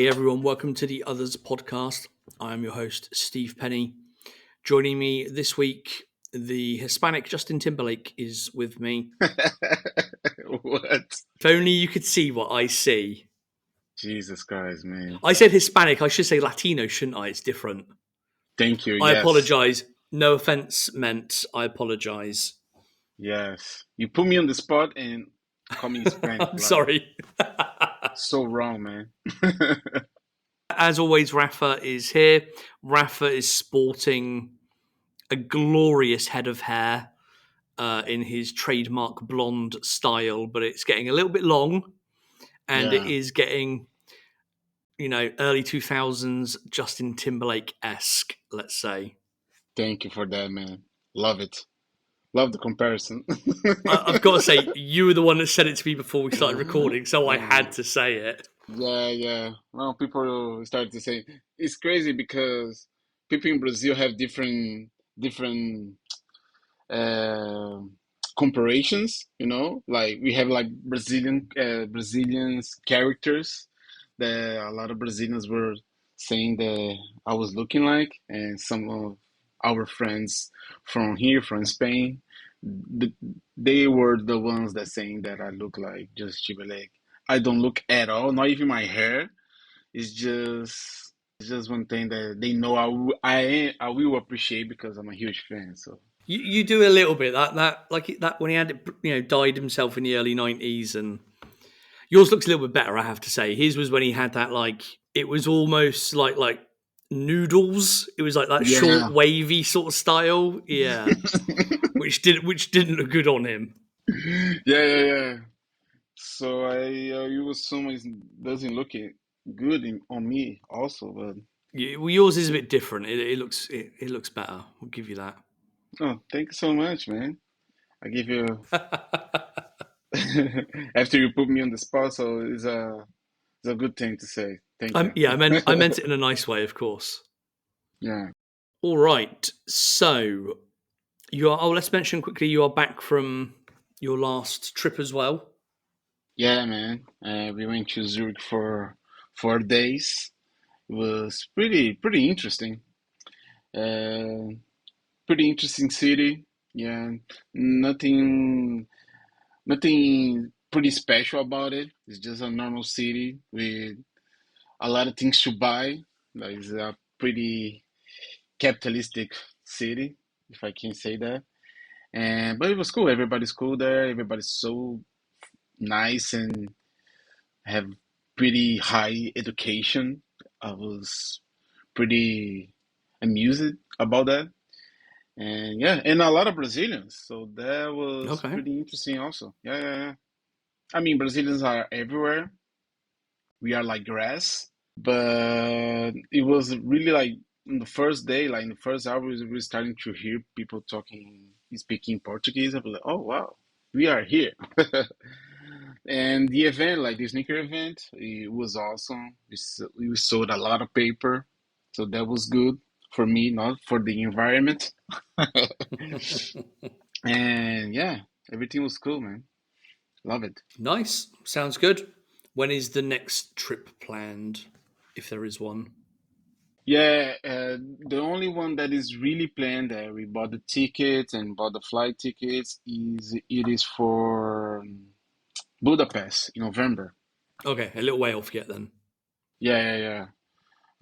Hey everyone, welcome to the Otherz podcast. I am your host, Steve Penny. Joining me this week, the Hispanic Justin Timberlake is with me. What? If only you could see what I see. Jesus Christ, man. I said Hispanic, I should say Latino, shouldn't I? It's different. Thank you. I Yes. apologise. No offence meant. I apologise. Yes. You put me on the spot and call me Hispanic. I'm sorry. So wrong, man. As always, Rafa is here. Rafa is sporting a glorious head of hair in his trademark blonde style, but it's getting a little bit long, and it is getting, early 2000s Justin Timberlake-esque, let's say. Thank you for that, man. Love it. Love the comparison. I've got to say, you were the one that said it to me before we started recording, so I had to say it. Yeah. Well, people started to say it's crazy because people in Brazil have different uh, comparisons. Like we have like Brazilians characters that a lot of Brazilians were saying that I was looking like, and some of our friends from here, from Spain, th- they were the ones that saying that I look like just Timberlake. I don't look at all, not even my hair. It's just one thing that they know I will appreciate because I'm a huge fan. So You do a little bit that when he had it, dyed himself in the early 90s, and yours looks a little bit better, I have to say. His was when he had that, it was almost like noodles. It was like that short, wavy sort of style. Yeah. which didn't look good on him. Yeah. So you assume it doesn't look good on me also, but Well, yours is a bit different. It looks better. We'll give you that. oh, thank you so much, man. I give you after you put me on the spot, so it's a good thing to say. Thank you. Yeah, I meant it in a nice way, of course. Yeah. All right. So let's mention quickly you are back from your last trip as well. Yeah, man. We went to Zurich for 4 days. It was pretty interesting. Uh, Pretty interesting city. Yeah, nothing nothing pretty special about it. It's just a normal city with a lot of things to buy. Like it's a pretty capitalistic city, if I can say that. And but it was cool. Everybody's cool there. Everybody's so nice and have pretty high education. I was pretty amused about that. And yeah, and a lot of Brazilians. So that was Okay. pretty interesting also. Yeah. I mean, Brazilians are everywhere. We are like grass. But it was really like in the first day, like in the first hour, we were starting to hear people speaking Portuguese. I was like, oh wow, we are here. And the event, like the sneaker event, it was awesome. We sold a lot of paper, so that was good for me, not for the environment. And yeah, everything was cool, man. Love it. Nice. Sounds good. When is the next trip planned, if there is one? Yeah, the only one that is really planned, we bought the tickets and bought the flight tickets, it is for Budapest in November. Okay, a little way off yet then. Yeah.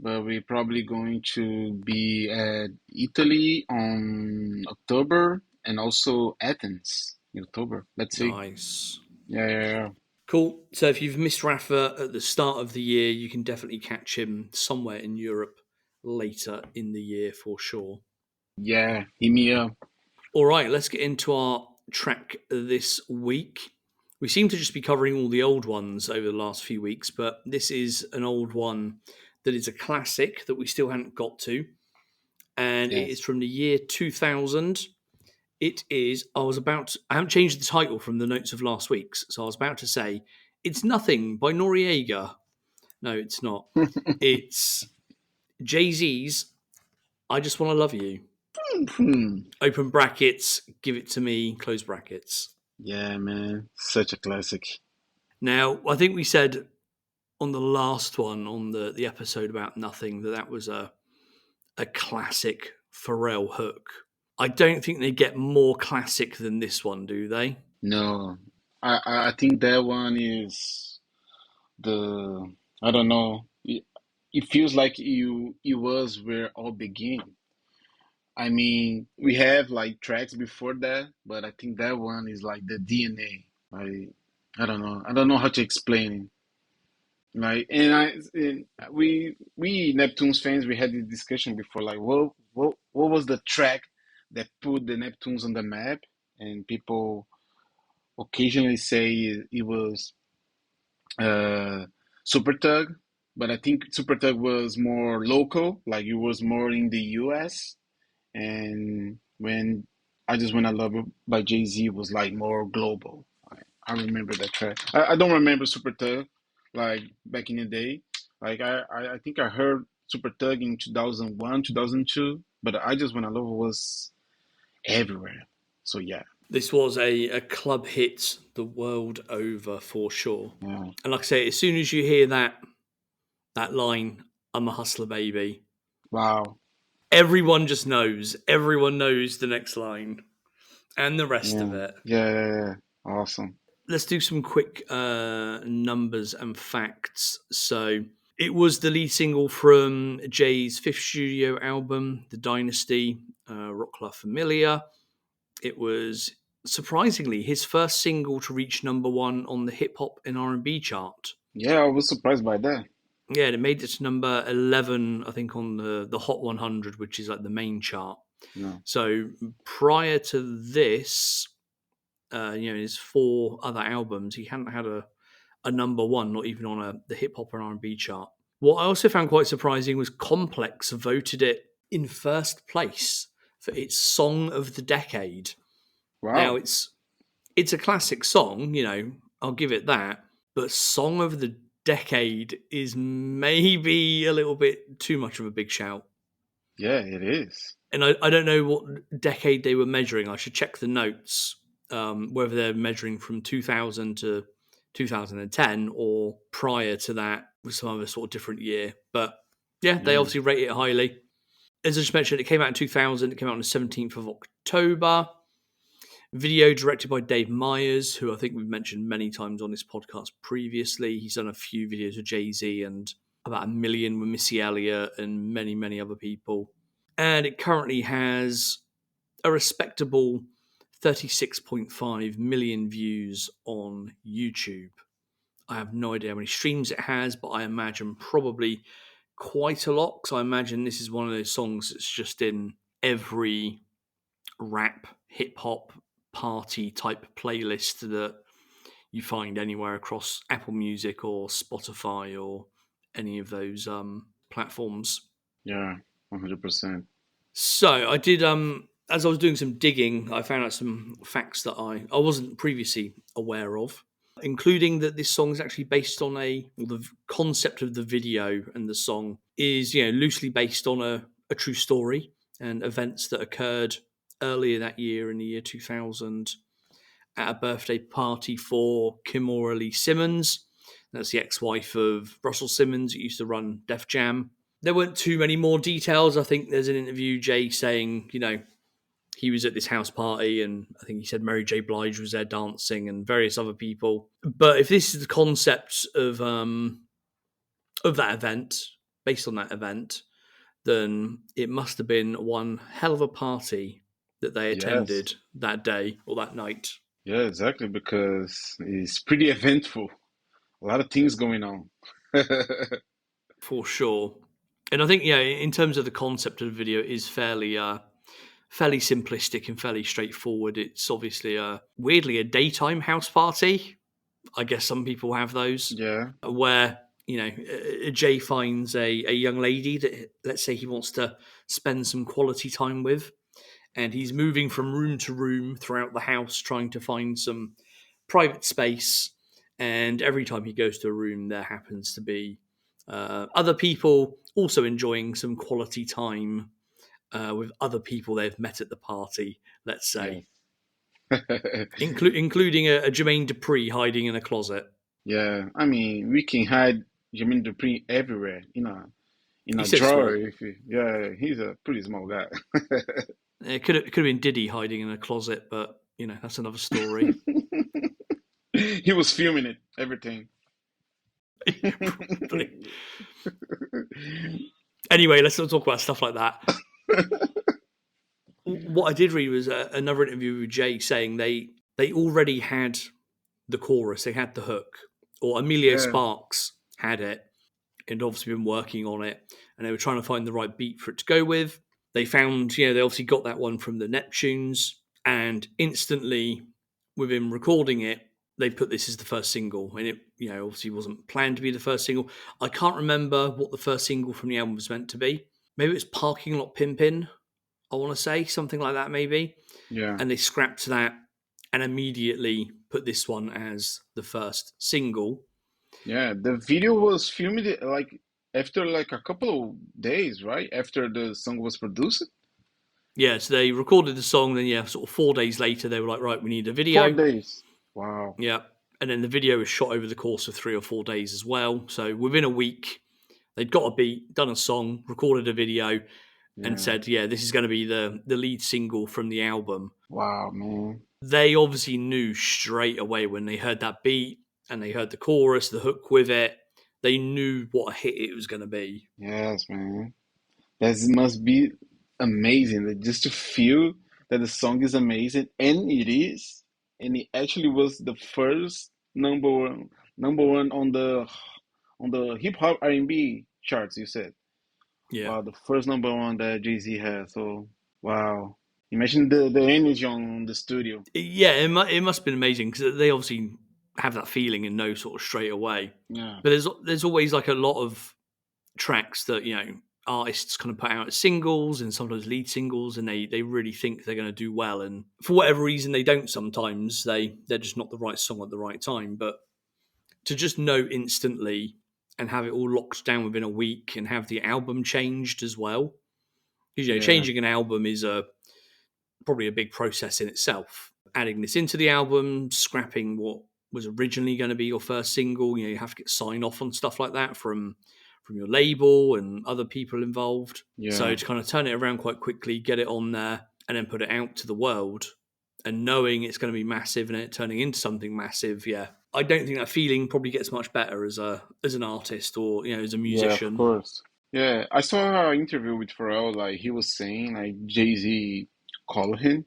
But we're probably going to be at Italy on October and also Athens in October. Let's see. Nice. Yeah. Cool. So if you've missed Rafa at the start of the year, you can definitely catch him somewhere in Europe later in the year for sure. Yeah, hit me up. All right, let's get into our track this week. We seem to just be covering all the old ones over the last few weeks, but this is an old one that is a classic that we still haven't got to. And it is from the year 2000. It is, I haven't changed the title from the notes of last week's, so I was about to say, It's Nothing by Noriega. No, it's not. It's Jay-Z's I Just Want to Love You. Open brackets, Give It to Me, close brackets. Yeah, man. Such a classic. Now, I think we said on the last one, on the episode about nothing, that was a classic Pharrell hook. I don't think they get more classic than this one, do they? No, I think that one is the I don't know. It feels like it was where all began. I mean, we have like tracks before that, but I think that one is like the DNA. I don't know. I don't know how to explain it. Like, and we Neptunes fans, we had this discussion before. Like, what was the track that put the Neptunes on the map? And people occasionally say it was uh, Super Tug, but I think Super Tug was more local, like it was more in the US. And when I Just Wanna Love You by Jay-Z was like more global. I remember that track. I don't remember Super Tug like back in the day. Like I think I heard Super Tug in 2001, 2002, but I Just Wanna Love You was everywhere. So yeah, This was a club hit the world over for sure. yeah, And like I say, as soon as you hear that line, "I'm a hustler, baby," wow, everyone just knows. Everyone knows the next line and the rest of yeah, it. yeah, awesome. Let's do some quick numbers and facts. So it was the lead single from Jay's fifth studio album, The Dynasty, Rock La Familia. It was surprisingly his first single to reach number one on the hip hop and R&B chart. Yeah, I was surprised by that. Yeah, it made it to number 11, I think, on the Hot 100, which is like the main chart. No, So prior to this, his four other albums, he hadn't had a number one, not even on the hip hop and R&B chart. What I also found quite surprising was Complex voted it in first place for its song of the decade. Now wow, it's a classic song, I'll give it that, but song of the decade is maybe a little bit too much of a big shout. yeah, it is. And I don't know what decade they were measuring. I should check the notes, whether they're measuring from 2000 to 2010 or prior to that with some other sort of different year. But yeah, they Yeah, obviously rate it highly. As I just mentioned, it came out in 2000. It came out on the 17th of October. Video directed by Dave Meyers, who I think we've mentioned many times on this podcast previously. He's done a few videos with Jay-Z and about a million with Missy Elliott and many, many other people. And it currently has a respectable 36.5 million views on YouTube. I have no idea how many streams it has, but I imagine probably quite a lot, because I imagine this is one of those songs that's just in every rap, hip hop, party type playlist that you find anywhere across Apple Music or Spotify or any of those platforms. yeah, 100%. So I did as I was doing some digging, I found out some facts that I wasn't previously aware of, including that this song is actually based on the concept of the video, and the song is loosely based on a true story and events that occurred earlier that year in the year 2000 at a birthday party for Kimora Lee Simmons. That's the ex-wife of Russell Simmons, who used to run Def Jam. There weren't too many more details. I think there's an interview, Jay saying, he was at this house party, and I think he said Mary J. Blige was there dancing and various other people. But if this is the concept of that event, based on that event, then it must have been one hell of a party that they Yes. attended that day or that night. Yeah, exactly, because it's pretty eventful. A lot of things going on. For sure. And I think, in terms of the concept of the video, it is fairly simplistic and fairly straightforward. It's obviously weirdly a daytime house party. I guess some people have those Yeah, where Jay finds a young lady that, let's say, he wants to spend some quality time with, and he's moving from room to room throughout the house trying to find some private space. And every time he goes to a room, there happens to be other people also enjoying some quality time with other people they've met at the party, let's yeah. say, including a Jermaine Dupri hiding in a closet. Yeah, I mean, we can hide Jermaine Dupri everywhere in He a said drawer. small. If you, yeah, he's a pretty small guy. It could have been Diddy hiding in a closet, but that's another story. He was filming it, everything. Probably. Anyway, let's not talk about stuff like that. What I did read was another interview with Jay saying they already had the chorus, they had the hook, or Emilio Yeah, Sparks had it, and obviously been working on it, and they were trying to find the right beat for it to go with. They found, they obviously got that one from the Neptunes, and instantly, within recording it, they put this as the first single, and it, obviously wasn't planned to be the first single. I can't remember what the first single from the album was meant to be. Maybe it's Parking Lot Pimpin', I want to say, something like that, maybe. yeah, And they scrapped that and immediately put this one as the first single. yeah. The video was filmed like after like a couple of days, right? After the song was produced. Yeah, so they recorded the song, then sort of 4 days later, they were like, right, we need a Four video. days. Wow. Yeah. And then the video was shot over the course of 3 or 4 days as well. So within a week, they'd got a beat, done a song, recorded a video, and Yeah. said, yeah, this is going to be the lead single from the album. Wow, man. They obviously knew straight away when they heard that beat and they heard the chorus, the hook with it. They knew what a hit it was going to be. Yes, man. That must be amazing. Just to feel that the song is amazing, and it is, and it actually was the first number one on the hip hop R&B charts. You said, Yeah. wow, the first number one that Jay-Z had. So, wow. Imagine the energy on the studio. Yeah, it must have been amazing because they obviously have that feeling and know sort of straight away. Yeah, But there's always like a lot of tracks that artists kind of put out as singles and sometimes lead singles, and they really think they're going to do well, and for whatever reason they don't. Sometimes they're just not the right song at the right time. But to just know instantly and have it all locked down within a week and have the album changed as well, because yeah, changing an album is probably a big process in itself. Adding this into the album, scrapping what was originally going to be your first single, you have to get sign off on stuff like that from your label and other people involved. So yeah, to kind of turn it around quite quickly, get it on there, and then put it out to the world, and knowing it's going to be massive and it turning into something massive, yeah, I don't think that feeling probably gets much better as an artist or as a yeah, of musician. course. Yeah, I saw an interview with Pharrell. Like he was saying, like Jay-Z called him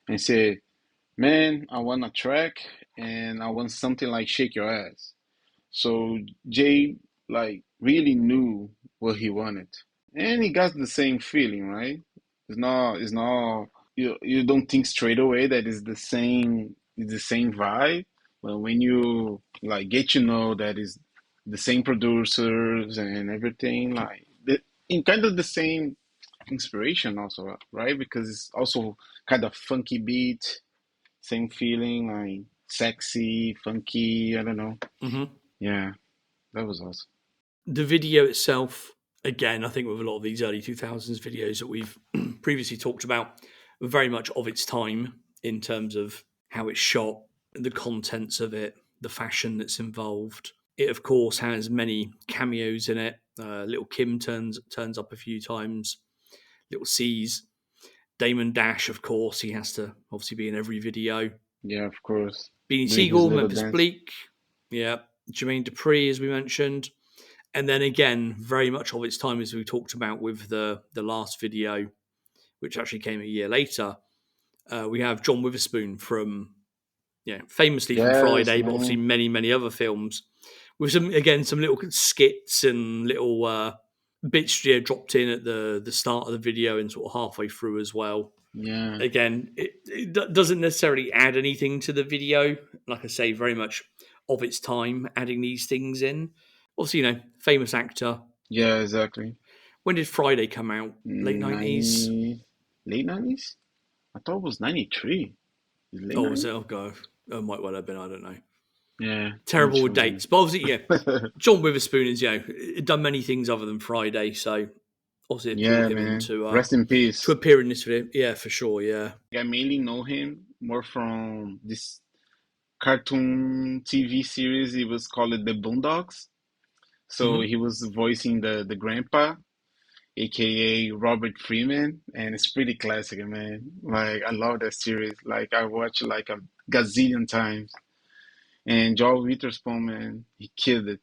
and said, "Man, I want a track and I want something like Shake Your Ass." So Jay like really knew what he wanted, and he got the same feeling, right? It's not you don't think straight away that it's the same vibe, but when you like get to know that is the same producers and everything, like in kind of the same inspiration also, right? Because it's also kind of funky beat, same feeling, like sexy, funky. I don't know. Hmm. Yeah, that was awesome. The video itself, again, I think with a lot of these early 2000s videos that we've previously talked about, very much of its time in terms of how it's shot, the contents of it, the fashion that's involved. It, of course, has many cameos in it. Little Kim turns up a few times. Little C's. Damon Dash, of course, he has to obviously be in every video. Yeah, of course. Beanie Doing his Siegel, little Memphis dance. Bleak, yeah, Jermaine Dupri, as we mentioned, and then again, very much of its time, as we talked about with the last video, which actually came a year later. We have John Witherspoon from famously from Yes, Friday, but obviously man. many other films with some little skits and little bits dropped in at the start of the video and sort of halfway through as well. Yeah. Again, it doesn't necessarily add anything to the video. Like I say, very much of its time, adding these things in. Obviously, famous actor. Yeah, exactly. When did Friday come out? Late 90s? 90, late 90s? I thought it was 93. Is it late Oh, was it? 90s? Oh, God. It might well have been. I don't know. Yeah, I'm Terrible with sure. dates. But obviously, yeah, John Witherspoon is, done many things other than Friday. So obviously, it brought Yeah, him in man. Rest in to peace. appear in this video. Yeah, for sure. Yeah. I mainly know him more from this cartoon TV series. It was called The Boondocks. So he was voicing the grandpa, aka Robert Freeman, and it's pretty classic, man. Like I love that series. Like I watched it like a gazillion times. And Joel Witherspoon, man, he killed it.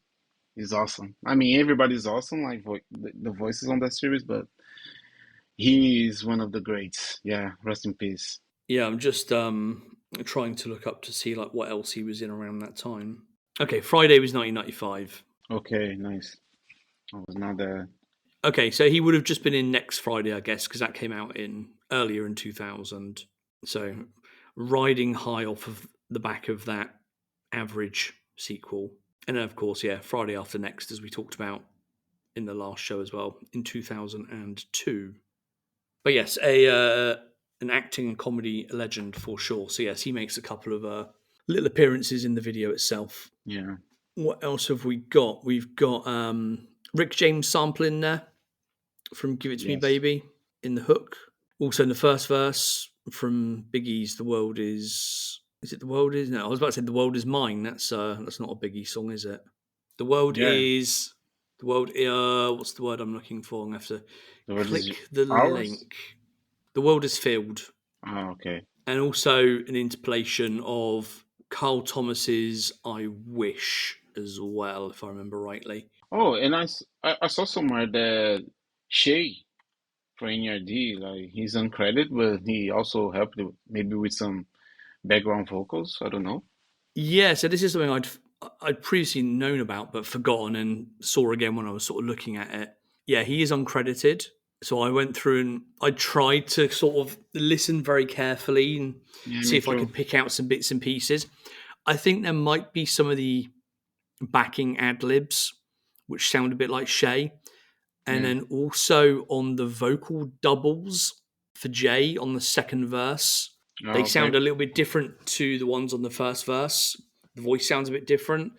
He's awesome. I mean, everybody's awesome, like the voices on that series, but he is one of the greats. Yeah, rest in peace. Yeah, I'm just trying to look up to see like what else he was in around that time. Okay, Friday was 1995. Okay, nice. I was not there. Okay, so he would have just been in next Friday, I guess, because that came out in earlier in 2000. So riding high off of the back of that average sequel. And then, of course, yeah, Friday After Next, as we talked about in the last show as well, in 2002. But yes, an acting and comedy legend for sure. So yes, he makes a couple of little appearances in the video itself. Yeah. What else have we got? We've got Rick James sample in there from Give It To Me Yes. Baby in the hook. Also in the first verse from Biggie's The World Is it The World Is? No, I was about to say The World Is Mine. That's not a Biggie song, is it? The world Yeah. is the world what's the word I'm looking for? I'm gonna have to So what is click the ours? link. The world is filled. Oh, okay. And also an interpolation of Carl Thomas's I Wish as well, if I remember rightly. Oh, and I saw somewhere that Shay for N.E.R.D, like he's uncredited, but he also helped maybe with some background vocals. I don't know. Yeah, so this is something I'd previously known about but forgotten and saw again when I was sort of looking at it. Yeah, he is uncredited. So I went through and I tried to sort of listen very carefully and Yeah, see me if I too. could pick out some bits and pieces. I think there might be some of the backing ad libs which sound a bit like Shay. And Yeah. then also on the vocal doubles for Jay on the second verse, they Oh, sound okay. a little bit different to the ones on the first verse. The voice sounds a bit different,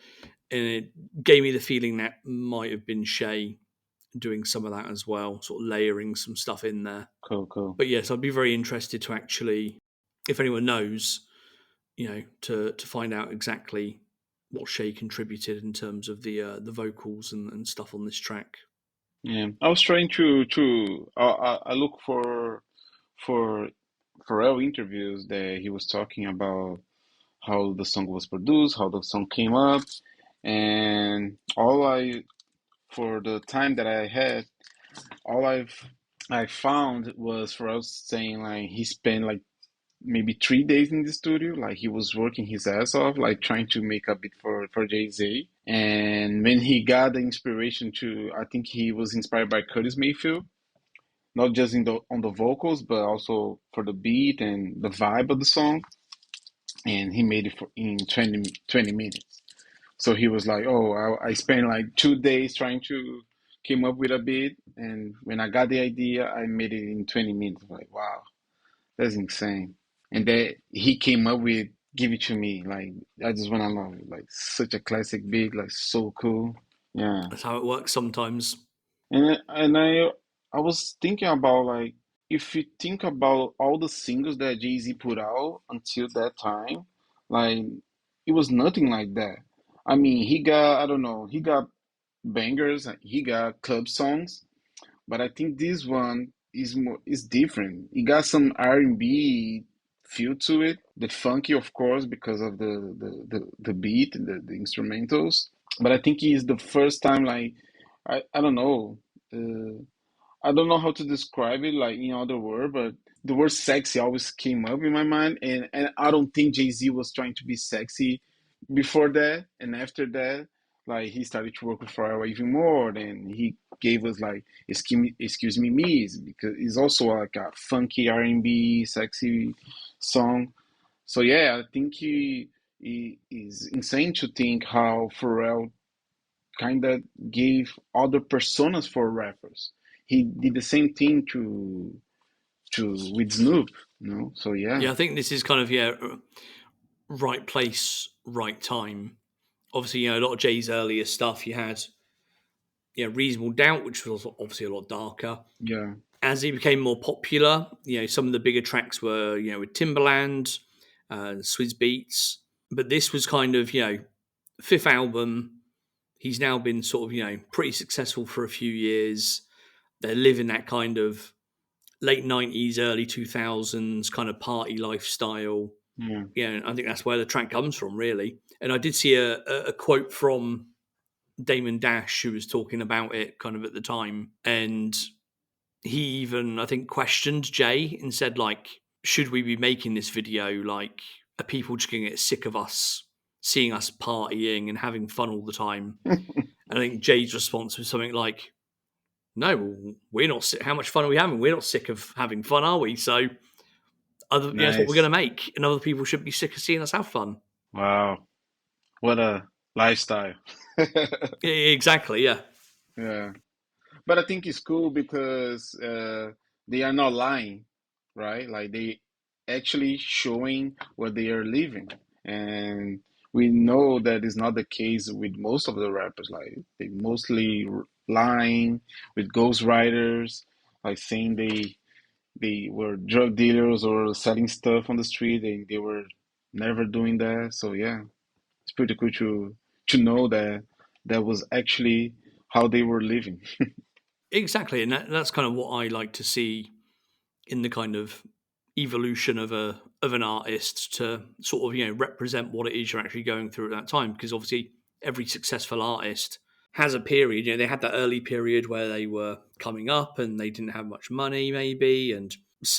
and it gave me the feeling that might have been Shay doing some of that as well, sort of layering some stuff in there. Cool, cool. But yes, I'd be very interested to actually, if anyone knows, to find out exactly what Shay contributed in terms of the vocals and stuff on this track. Yeah, I was trying to I look for Pharrell interviews that he was talking about how the song was produced, how the song came up, and all I for the time that I had, all I found was Pharrell saying like he spent like maybe 3 days in the studio, like he was working his ass off, like trying to make a beat for Jay-Z. And when he got the inspiration to, I think he was inspired by Curtis Mayfield, not just in the on the vocals, but also for the beat and the vibe of the song. And he made it in 20 minutes. So he was like, "Oh, I spent like 2 days trying to came up with a beat, and when I got the idea, I made it in 20 minutes." Like, wow, that's insane. And that he came up with "Give It to Me." Like, I just wanna love it. Like, such a classic beat, like so cool. Yeah. That's how it works sometimes. And I was thinking about like if you think about all the singles that Jay-Z put out until that time, like it was nothing like that. I mean, he got I don't know, he got bangers, he got club songs, but I think this one is different. It got some R&B feel to it, the funky of course because of the beat, the instrumentals. But I think it's the first time like I don't know. Uh, I don't know how to describe it like in other word, but the word sexy always came up in my mind, and I don't think Jay-Z was trying to be sexy before that, and after that, like he started to work with Pharrell even more. Then he gave us like excuse me, Miss, because it's also like a funky R&B, sexy song. So yeah, I think he is insane to think how Pharrell kind of gave other personas for rappers. He did the same thing to with Snoop, you know. So yeah, Yeah, I think this is kind of right place, right time. Obviously, a lot of Jay's earlier stuff. You had Reasonable Doubt, which was obviously a lot darker. yeah, As he became more popular, some of the bigger tracks were with Timberland, Swizz Beats, but this was kind of fifth album. He's now been sort of, pretty successful for a few years. They're living that kind of late 90s, early 2000s kind of party lifestyle. Yeah. I think that's where the track comes from, really. And I did see a quote from Damon Dash, who was talking about it kind of at the time. And he even, I think, questioned Jay and said, like, should we be making this video? Like, are people just going to get sick of us seeing us partying and having fun all the time? And I think Jay's response was something like, no, we're not sick. How much fun are we having? We're not sick of having fun, are we? So that's what we're going to Nice. make. And other people should be sick of seeing us have fun. Wow. What a lifestyle. Exactly, yeah. Yeah. But I think it's cool because they are not lying, right? Like they actually showing what they are living. And we know that is not the case with most of the rappers. Like they mostly lying with ghostwriters, like saying they were drug dealers or selling stuff on the street. They were never doing that. So yeah, it's pretty cool to know that that was actually how they were living. Exactly. And that's kind of what I like to see in the kind of evolution of an artist to sort of represent what it is you're actually going through at that time, because obviously every successful artist has a period. They had that early period where they were coming up and they didn't have much money maybe, and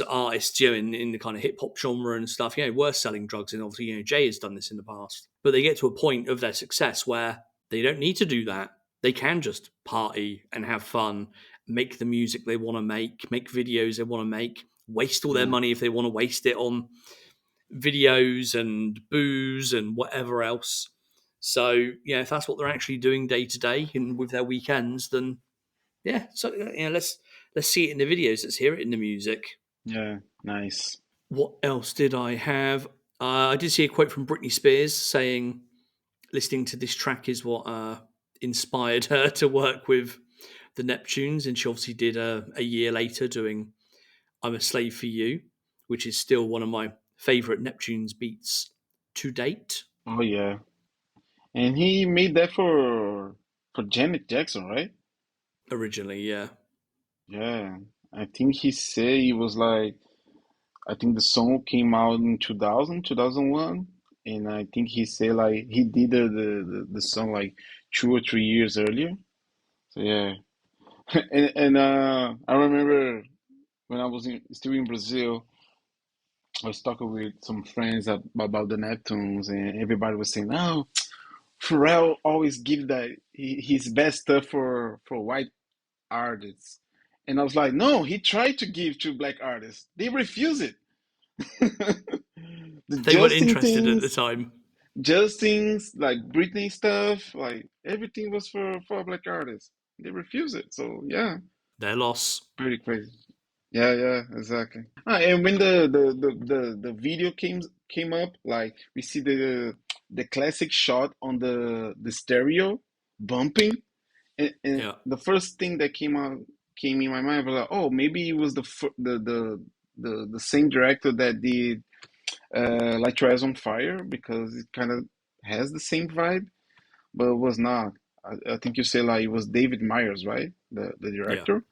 artists in the kind of hip hop genre and stuff were selling drugs, and obviously Jay has done this in the past, but they get to a point of their success where they don't need to do that. They can just party and have fun, make the music they want to make videos they want to make, waste all their Yeah. money if they want to waste it on videos and booze and whatever else. So if that's what they're actually doing day to day and with their weekends, then so let's see it in the videos, let's hear it in the music. Yeah, nice. What else did I have? I did see a quote from Britney Spears saying listening to this track is what inspired her to work with the Neptunes, and she obviously did a year later doing I'm a Slave for You, which is still one of my favorite Neptunes beats to date. Oh yeah. And he made that for Janet Jackson, right? Originally, yeah. Yeah. I think he said he was like I think the song came out in 2000, 2001, and I think he said like he did the song like 2 or 3 years earlier. So yeah. And I remember when I was still in Brazil, I was talking with some friends about the Neptunes, and everybody was saying, "Oh, Pharrell always give his best stuff for white artists," and I was like, "No, he tried to give to black artists. They refuse it." The They weren't Justin interested at the things, time. Justin's like Britney stuff, like everything was for black artists. They refuse it. So yeah, Their loss. pretty crazy. Yeah, yeah, exactly. And when the video came up, like we see the classic shot on the stereo bumping, and Yeah, the first thing that came in my mind was like, oh, maybe it was the same director that did Light Your Eyes on Fire because it kind of has the same vibe, but it was not. I think you say like it was David Myers, right? The yeah. director.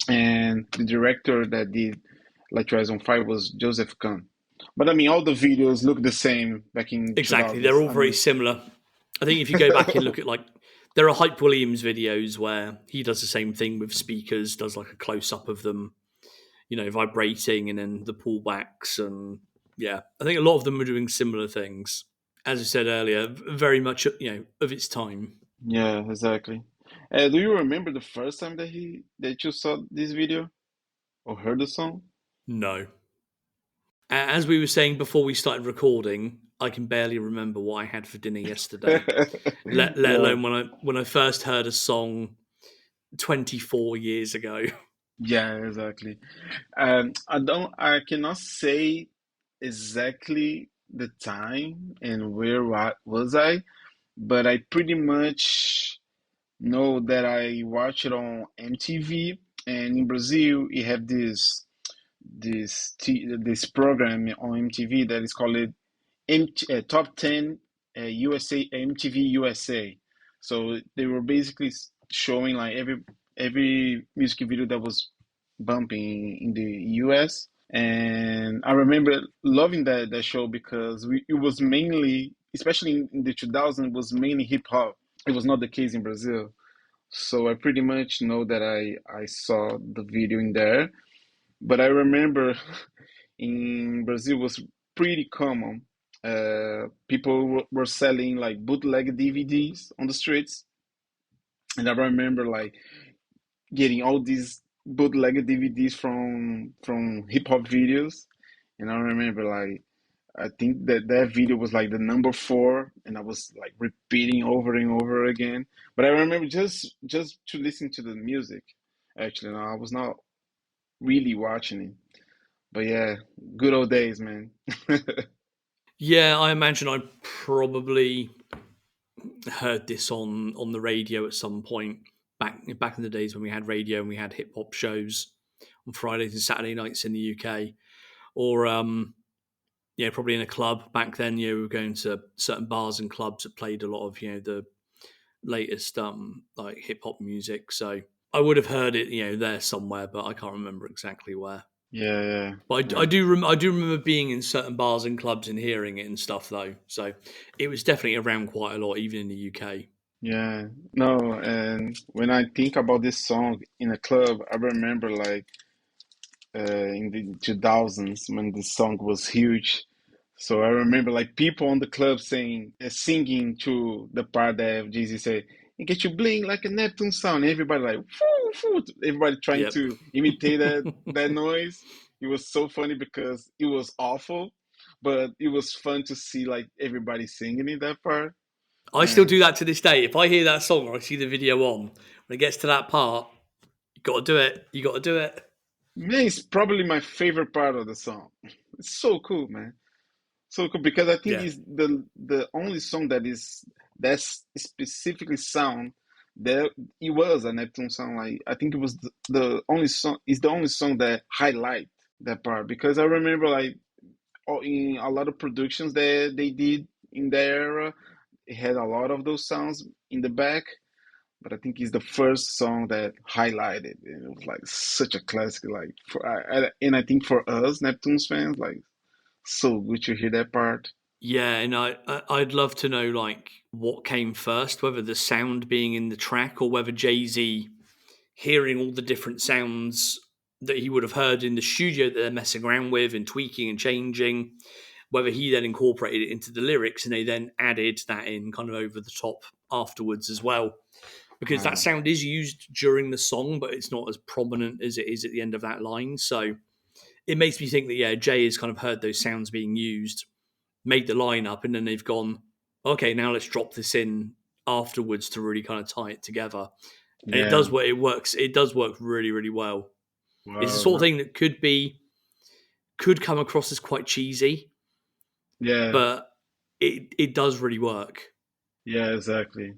And the director that did Light Your Eyes on Fire was Joseph Kahn. But I mean, all the videos look the same back in Exactly. They're 2000s. all I very mean, similar. I think if you go back and look at like there are Hype Williams videos where he does the same thing with speakers, does like a close up of them, vibrating and then the pullbacks, and yeah, I think a lot of them are doing similar things. As I said earlier, very much of its time. yeah, exactly. Do you remember the first time that you saw this video or heard the song? No, as we were saying before we started recording, I can barely remember what I had for dinner yesterday. Let Yeah, alone when I first heard a song 24 years ago. yeah, exactly. I cannot say exactly the time and where was I, but I pretty much know that I watched it on MTV, and in Brazil, you have this program on MTV that is called Top 10 USA MTV USA. So they were basically showing like every music video that was bumping in the US. And I remember loving that show because it was mainly, especially in the 2000s, was mainly hip hop. It was not the case in Brazil. So I pretty much know that I saw the video in there. But I remember in Brazil was pretty common. People were selling like bootleg DVDs on the streets, and I remember like getting all these bootleg DVDs from hip hop videos, and I remember like I think that video was like the number four, and I was like repeating over and over again. But I remember just to listen to the music. Actually, no, I was not really watching it. But yeah, good old days, man. Yeah, I imagine I probably heard this on the radio at some point back in the days when we had radio and we had hip hop shows on Fridays and Saturday nights in the UK, or yeah, probably in a club back then. You know, we were going to certain bars and clubs that played a lot of the latest like hip hop music. So I would have heard it there somewhere, but I can't remember exactly where. Yeah, yeah, But I yeah, do I do remember being in certain bars and clubs and hearing it and stuff though. So it was definitely around quite a lot, even in the UK. yeah. No, and when I think about this song in a club, I remember like in the 2000s when this song was huge. So I remember like people on the club saying, singing to the part that Jay-Z said, "It get you bling like a Neptune sound." Everybody like, "Foo, foo," everybody trying Yep. to imitate that noise. It was so funny because it was awful, but it was fun to see like everybody singing in that part. I still Man, do that to this day. If I hear that song or I see the video on, when it gets to that part, you got to do it. You got to do it. man, it's probably my favorite part of the song. It's so cool, man. So cool because I think Yeah. it's the only song that's specifically sound that it was a Neptune song. Like I think it was the only song. It's the only song that highlight that part because I remember like in a lot of productions that they did in the era, it had a lot of those sounds in the back. But I think it's the first song that highlighted. It was like such a classic. Like and I think for us Neptune's fans, like so good to hear that part. Yeah, and I'd love to know like what came first, whether the sound being in the track or whether Jay Z hearing all the different sounds that he would have heard in the studio that they're messing around with and tweaking and changing, whether he then incorporated it into the lyrics and they then added that in kind of over the top afterwards as well. Because that Wow. sound is used during the song, but it's not as prominent as it is at the end of that line. So it makes me think that yeah, Jay has kind of heard those sounds being used, made the line up, and then they've gone, okay, now let's drop this in afterwards to really kind of tie it together. And it Yeah. does work. It works. It does work really, really well. It's the Wow. sort of thing that could come across as quite cheesy, Yeah. but it does really work. Yeah. Exactly.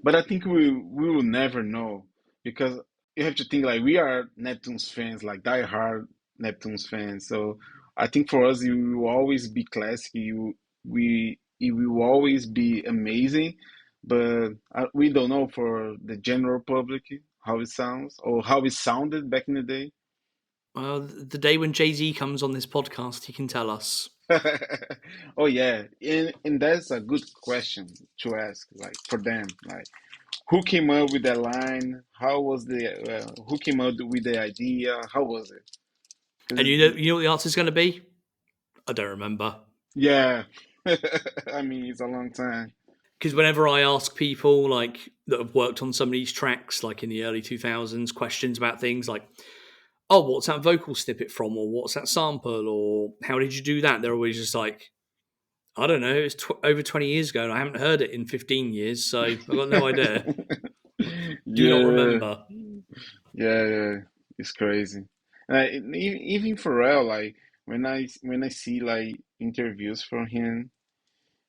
But I think we will never know because you have to think like we are Neptune's fans, like die-hard Neptune's fans. So I think for us, it will always be classic. It will always be amazing. But we don't know for the general public how it sounds or how it sounded back in the day. Well, the day when Jay Z comes on this podcast, he can tell us. Oh yeah, and that's a good question to ask, like for them, like who came up with that line? How was who came up with the idea? How was it? And Because you know what the answer is going to be? I don't remember. yeah, I mean it's a long time. Because whenever I ask people like that have worked on some of these tracks, like in the early 2000s, questions about things like, "Oh, what's that vocal snippet from?" or "What's that sample?" or "How did you do that?" They're always just like, "I don't know. It's over 20 years ago, and I haven't heard it in 15 years, so I've got no idea. Do not Yeah, remember." yeah, it's crazy. Even Pharrell, like when I see like interviews from him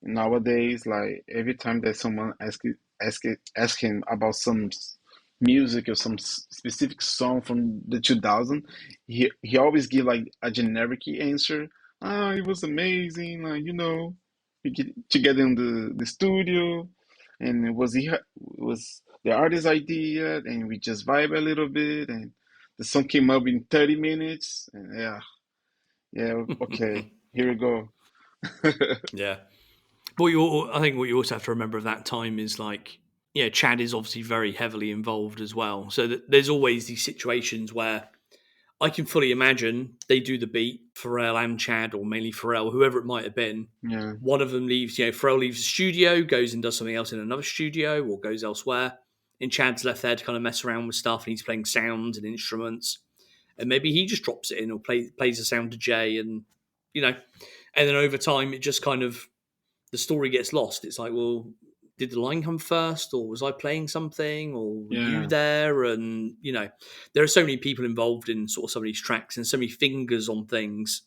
nowadays, like every time that someone ask him about some music or some specific song from the 2000, he always give like a generic answer. Ah, it was amazing. Like we get together in the studio. and it was the artist's idea, and we just vibe a little bit, and the song came up in 30 minutes, and yeah, yeah, okay, here we go. Yeah. But I think what you also have to remember of that time is like, yeah, Chad is obviously very heavily involved as well. So that there's always these situations where I can fully imagine they do the beat, Pharrell and Chad, or mainly Pharrell, whoever it might have been. Yeah, One of them leaves, Pharrell leaves the studio, goes and does something else in another studio, or goes elsewhere. And Chad's left there to kind of mess around with stuff, and he's playing sounds and instruments. And maybe he just drops it in or plays a sound to Jay, and then over time it just kind of the story gets lost. It's like, well, did the line come first, or was I playing something, or were you yeah, there? And there are so many people involved in sort of some of these tracks, and so many fingers on things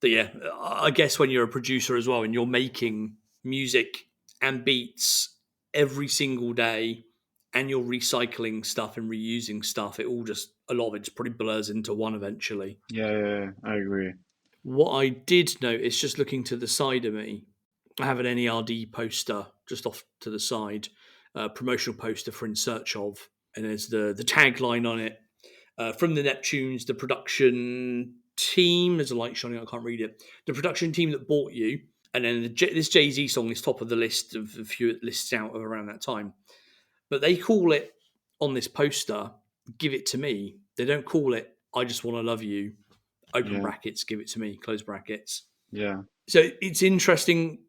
that, yeah, I guess when you're a producer as well, and you're making music and beats every single day, and you're recycling stuff and reusing stuff, it all just a lot of it just probably blurs into one eventually. yeah, yeah, I agree. What I did notice, just looking to the side of me, I have an N.E.R.D poster just off to the side, promotional poster for In Search Of, and there's the tagline on it from the Neptunes, the production team. There's a light shining, I can't read it. The production team that bought you, and then this Jay Z song is top of the list of a few lists out of around that time. But they call it on this poster, "Give It to Me." They don't call it "I Just Want to Love You." Open Yeah, brackets, give it to me, close brackets. yeah, So it's interesting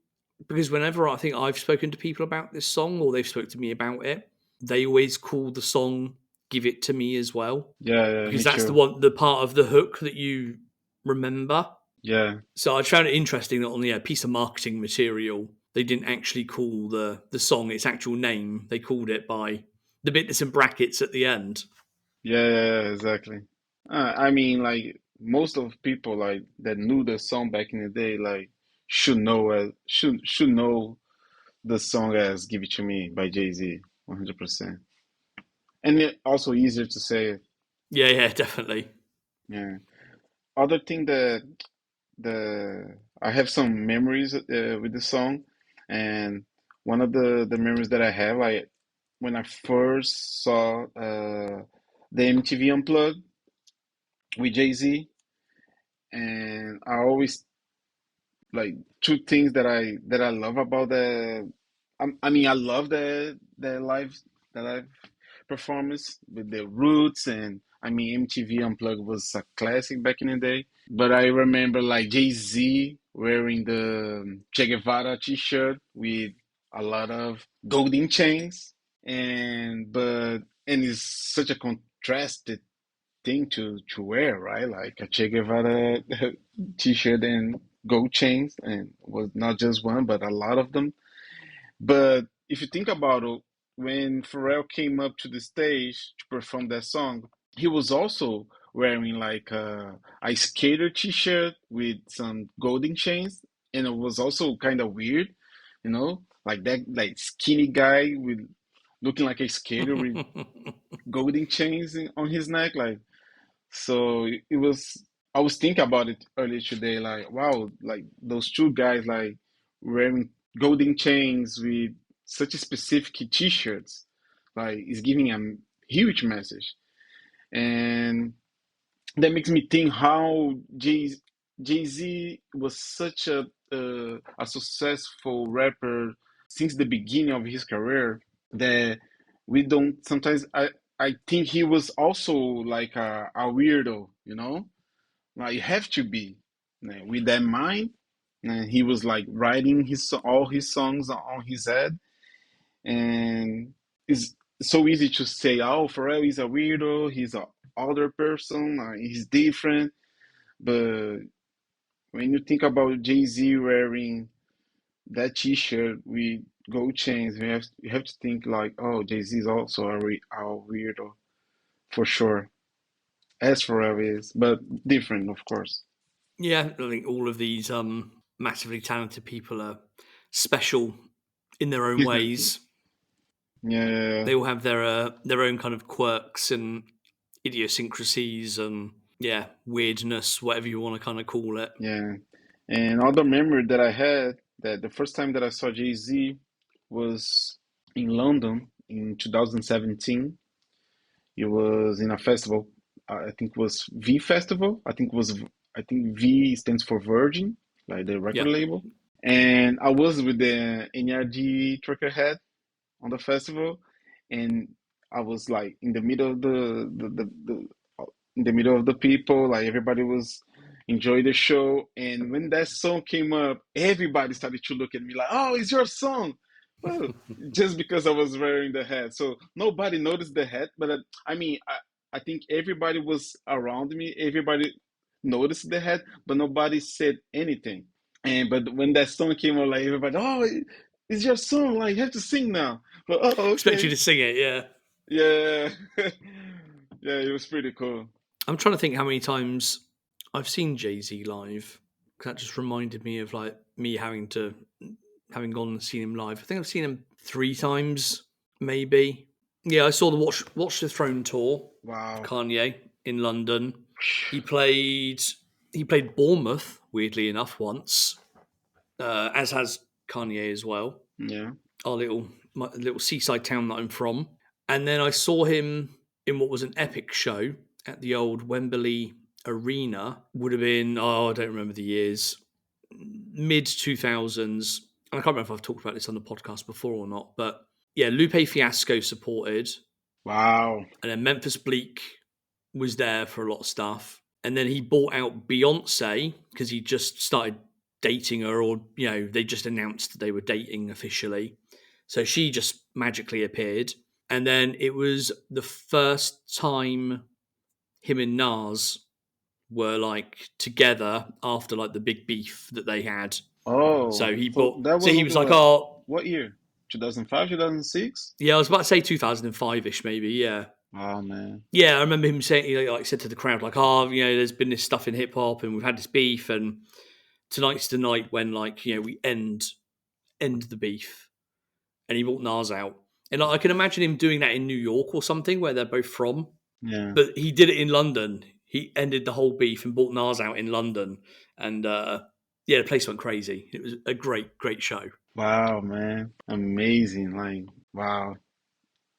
because whenever I think I've spoken to people about this song or they've spoken to me about it, they always call the song "Give It to Me" as well, yeah, yeah, because me that's too. the part of the hook that you remember. Yeah, So I found it interesting that on the piece of marketing material, they didn't actually call the song its actual name. They called it by the bit that's in brackets at the end. yeah, yeah, yeah, exactly. I mean, like most of people like that knew the song back in the day, like should know the song as "Give It to Me" by Jay-Z, 100%. And it also easier to say. Yeah, yeah, definitely. Yeah. Other thing that the I have some memories with the song, and one of the memories that I have, like when I first saw the MTV Unplugged with Jay-Z, and I always like two things that I love about I mean I love the live performance with the roots, and I mean MTV Unplugged was a classic back in the day. But I remember like Jay-Z wearing the Che Guevara t-shirt with a lot of golden chains, and it's such a contrasted thing to wear, right? Like a Che Guevara t-shirt and gold chains, and was not just one, but a lot of them. But if you think about it, when Pharrell came up to the stage to perform that song, he was also wearing like a skater t-shirt with some golden chains, and it was also kind of weird, like that, like skinny guy with looking like a skater with golden chains on his neck, like so it was. I was thinking about it earlier today, like wow, like those two guys like wearing golden chains with such a specific t-shirts, like it's giving a huge message, and that makes me think how Jay Z was such a successful rapper since the beginning of his career that we don't sometimes I think he was also like a weirdo, like you have to be with that mind. And he was like writing all his songs on his head, and it's so easy to say, "Oh, Pharrell is a weirdo. He's a other person. He's different." But when you think about Jay Z wearing that T-shirt with gold chains, you have to think like, "Oh, Jay Z is also a weirdo for sure." As Pharrell is, but different, of course. Yeah, I think all of these massively talented people are special in their own Yeah, ways. yeah, They all have their own kind of quirks and idiosyncrasies and, yeah, weirdness, whatever you want to kind of call it. yeah. And other memory that I had, that the first time that I saw Jay Z was in London in 2017. It was in a festival. I think it was V Festival. I think V stands for Virgin, like the record Yeah. label. And I was with the N.E.R.D trucker head on the festival, and I was like in the middle of the in the middle of the people, like everybody was enjoying the show. And when that song came up, everybody started to look at me like, "Oh, it's your song!" Well, just because I was wearing the hat, so nobody noticed the hat. But I mean, I think everybody was around me. Everybody noticed the hat, but nobody said anything. And but when that song came out, like everybody, "Oh, it's your song! Like you have to sing now." But oh, Expect you okay, to sing it, yeah. yeah, yeah, it was pretty cool. I'm trying to think how many times I've seen Jay-Z live. That just reminded me of like me having gone and seen him live. I think I've seen him 3 times, maybe. Yeah, I saw the Watch the Throne tour of Wow. Kanye in London. He played he played Bournemouth, weirdly enough, once, as has Kanye as well. Yeah. My little seaside town that I'm from. And then I saw him in what was an epic show at the old Wembley Arena. Would have been, I don't remember the years, mid 2000s. I can't remember if I've talked about this on the podcast before or not, but yeah, Lupe Fiasco supported, Wow. and then Memphis Bleak was there for a lot of stuff. And then he bought out Beyonce because he just started dating her, or, they just announced that they were dating officially. So she just magically appeared. And then it was the first time him and Nas were like together after like the big beef that they had. Oh, So so that so was he on was like, the oh, what year? 2005, 2006? yeah, I was about to say 2005 ish, maybe. Yeah. Oh man. Yeah, I remember him saying, he like said to the crowd, like, "Oh, there's been this stuff in hip hop, and we've had this beef, and tonight's the night when, like, we end the beef." And he brought Nas out, and like, I can imagine him doing that in New York or something, where they're both from. Yeah. But he did it in London. He ended the whole beef and brought Nas out in London, and yeah, the place went crazy. It was a great, great show. Wow, man. Amazing. Like, wow.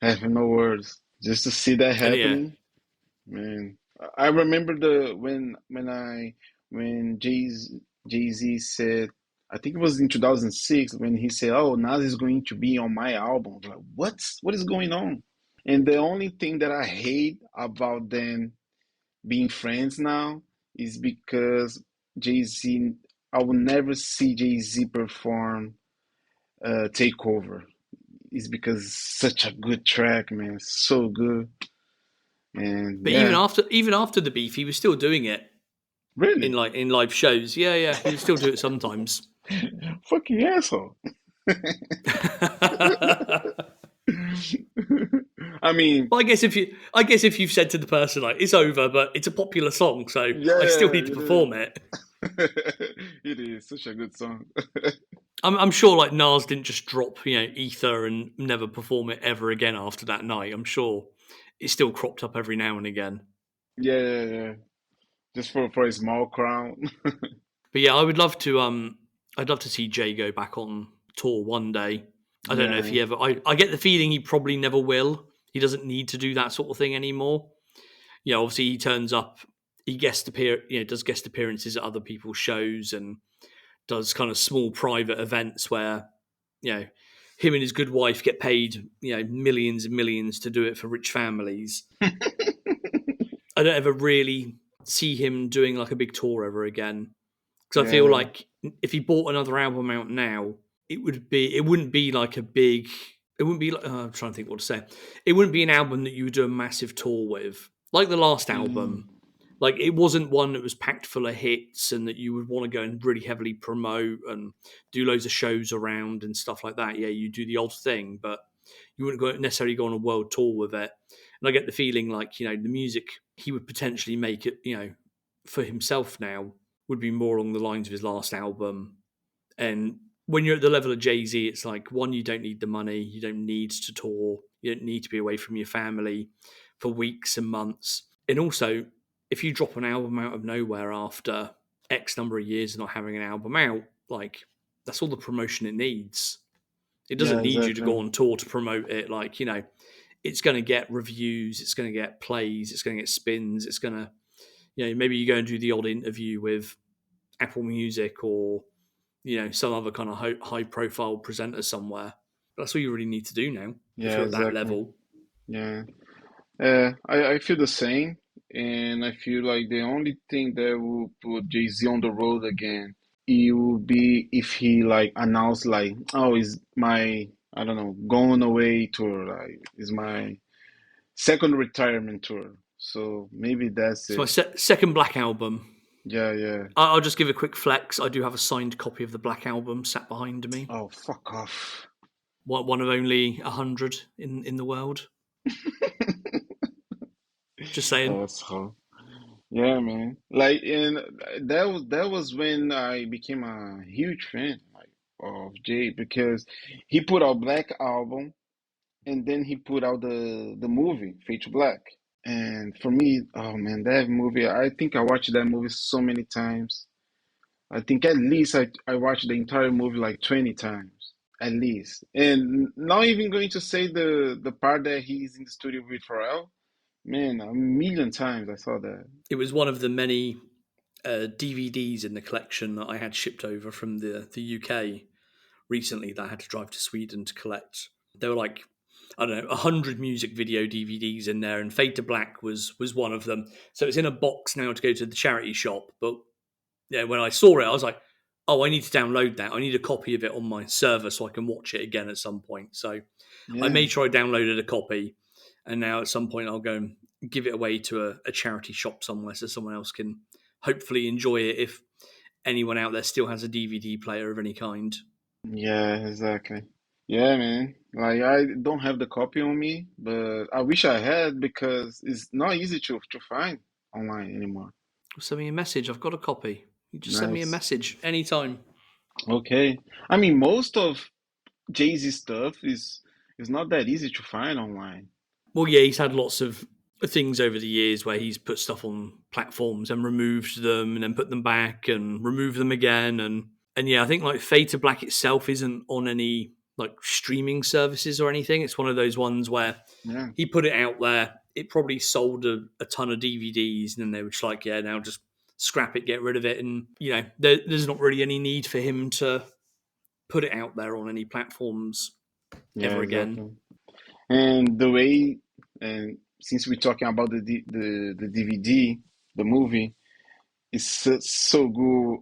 I have no words. Just to see that And yeah, happening, man. I remember the when Jay-Z said, I think it was in 2006 when he said, "Oh, Nas is going to be on my album." I was like, what is going on? And the only thing that I hate about them being friends now is because Jay-Z, I will never see Jay-Z perform Takeover. It's because it's such a good track, man. So good. And but yeah, even after the beef, he was still doing it really, in live shows. Yeah, yeah, he would still do it sometimes. fucking asshole. I mean, But I guess if you've said to the person like it's over, but it's a popular song, so I still yeah, need to it is. perform it. It is such a good song. I'm sure like Nas didn't just drop Ether and never perform it ever again after that night. I'm sure it still cropped up every now and again. Yeah, yeah, yeah. Just for a small crown. But yeah, I'd love to see Jay go back on tour one day. I don't know if Yeah. he ever. I get the feeling he probably never will. He doesn't need to do that sort of thing anymore. Obviously he turns up, he does guest appearances at other people's shows and does kind of small private events where, you know, him and his good wife get paid, millions and millions to do it for rich families. I don't ever really see him doing like a big tour ever again. Because I feel Yeah. like if he bought another album out now, it wouldn't be like a big, it wouldn't be like, I'm trying to think what to say. It wouldn't be an album that you would do a massive tour with. Like the last Mm. album, like it wasn't one that was packed full of hits and that you would want to go and really heavily promote and do loads of shows around and stuff like that. Yeah, you do the odd thing, but you wouldn't necessarily go on a world tour with it. And I get the feeling like, the music he would potentially make it, for himself now would be more along the lines of his last album. And when you're at the level of Jay-Z, it's like, one, you don't need the money, you don't need to tour, you don't need to be away from your family for weeks and months. And also, if you drop an album out of nowhere after X number of years of not having an album out, like, that's all the promotion it needs. It Yeah, doesn't need you to go exactly. on tour to promote it. Like, it's going to get reviews, it's going to get plays, it's going to get spins, it's going to, maybe you go and do the odd interview with Apple Music or, some other kind of high profile presenter somewhere. That's all you really need to do now if Yeah, you're at that exactly. level. Yeah. I feel the same, and I feel like the only thing that will put Jay-Z on the road again, it would be if he like announced like, oh, is my, I don't know, going away tour, like is my second retirement tour. So maybe that's It's my it. second Black album. Yeah, yeah. I'll just give a quick flex. I do have a signed copy of the Black album sat behind me. Oh, fuck off. One of only 100 in the world. Just saying. Oh, so yeah, man. Like, and that was when I became a huge fan like of Jay because he put out Black album and then he put out the movie Fade to Black. And for me, oh man, that movie, I think I watched that movie so many times. I think at least I watched the entire movie like 20 times, at least. And not even going to say the part that he's in the studio with Pharrell. Man, a million times I saw that. It was one of the many DVDs in the collection that I had shipped over from the UK recently that I had to drive to Sweden to collect. There were like, I don't know, 100 music video DVDs in there, and Fade to Black was one of them. So it's in a box now to go to the charity shop. But yeah, when I saw it, I was like, oh, I need to download that. I need a copy of it on my server so I can watch it again at some point. So I Yeah, made sure I downloaded a copy, and now at some point I'll go and give it away to a charity shop somewhere so someone else can hopefully enjoy it if anyone out there still has a DVD player of any kind. yeah, exactly. Yeah, man. Like I don't have the copy on me, but I wish I had because it's not easy to find online anymore. Send me a message. I've got a copy. You just send me a Nice. message anytime. Okay. I mean, most of Jay-Z stuff is not that easy to find online. Well, yeah, he's had lots of things over the years where he's put stuff on platforms and removed them and then put them back and removed them again. And yeah, I think like Fade to Black itself isn't on any like streaming services or anything. It's one of those ones where Yeah. he put it out there. It probably sold a ton of DVDs, and then they were just like, yeah, now just scrap it, get rid of it. And, there's not really any need for him to put it out there on any platforms Yeah, ever again. exactly. And the way, and since we're talking about the DVD, the movie, is so good.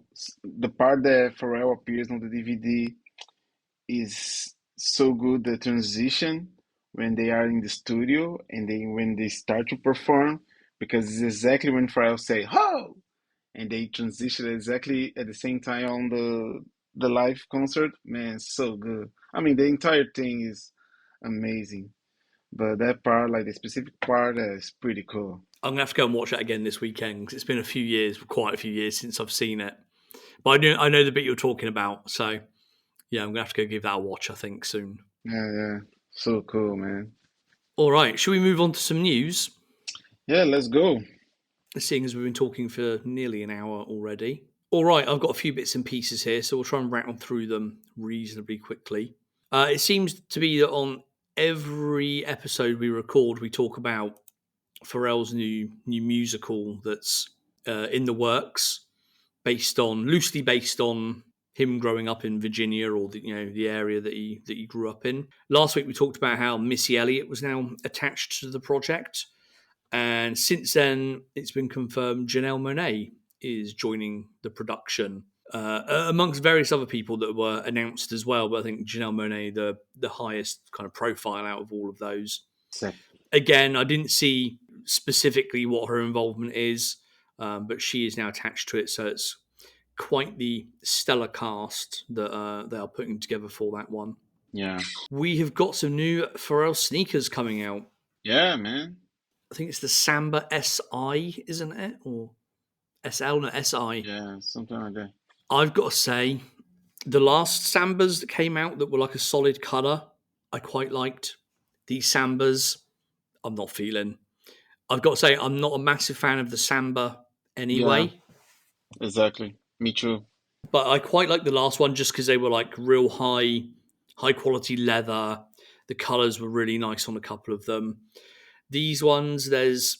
The part that Pharrell appears on the DVD is so good. The transition when they are in the studio and when they start to perform, because it's exactly when Pharrell say "ho," and they transition exactly at the same time on the live concert. Man, so good. I mean, the entire thing is amazing. But that part, like the specific part, is pretty cool. I'm gonna have to go and watch that again this weekend because it's been a few years, quite a few years since I've seen it. But I know the bit you're talking about, so yeah, I'm gonna have to go give that a watch. I think soon. Yeah, yeah. So cool, man. All right, should we move on to some news? Yeah, let's go. Seeing as we've been talking for nearly an hour already. All right, I've got a few bits and pieces here, so we'll try and rattle through them reasonably quickly. It seems to be that on every episode we record, we talk about Pharrell's new musical that's in the works, loosely based on him growing up in Virginia or the area that he grew up in. Last week we talked about how Missy Elliott was now attached to the project, and since then it's been confirmed Janelle Monáe is joining the production. Amongst various other people that were announced as well, but I think Janelle Monáe the highest kind of profile out of all of those. Sick. Again, I didn't see specifically what her involvement is, but she is now attached to it, so it's quite the stellar cast that they are putting together for that one. Yeah. We have got some new Pharrell sneakers coming out. Yeah, man. I think it's the Samba SI, isn't it? Or SL, no, SI. Yeah, something like that. I've got to say, the last Sambas that came out that were like a solid colour, I quite liked. These Sambas, I'm not feeling. I've got to say, I'm not a massive fan of the Samba Yeah, anyway, exactly. Me too. but I quite like the last one just because they were like real high quality leather. The colours were really nice on a couple of them. These ones, there's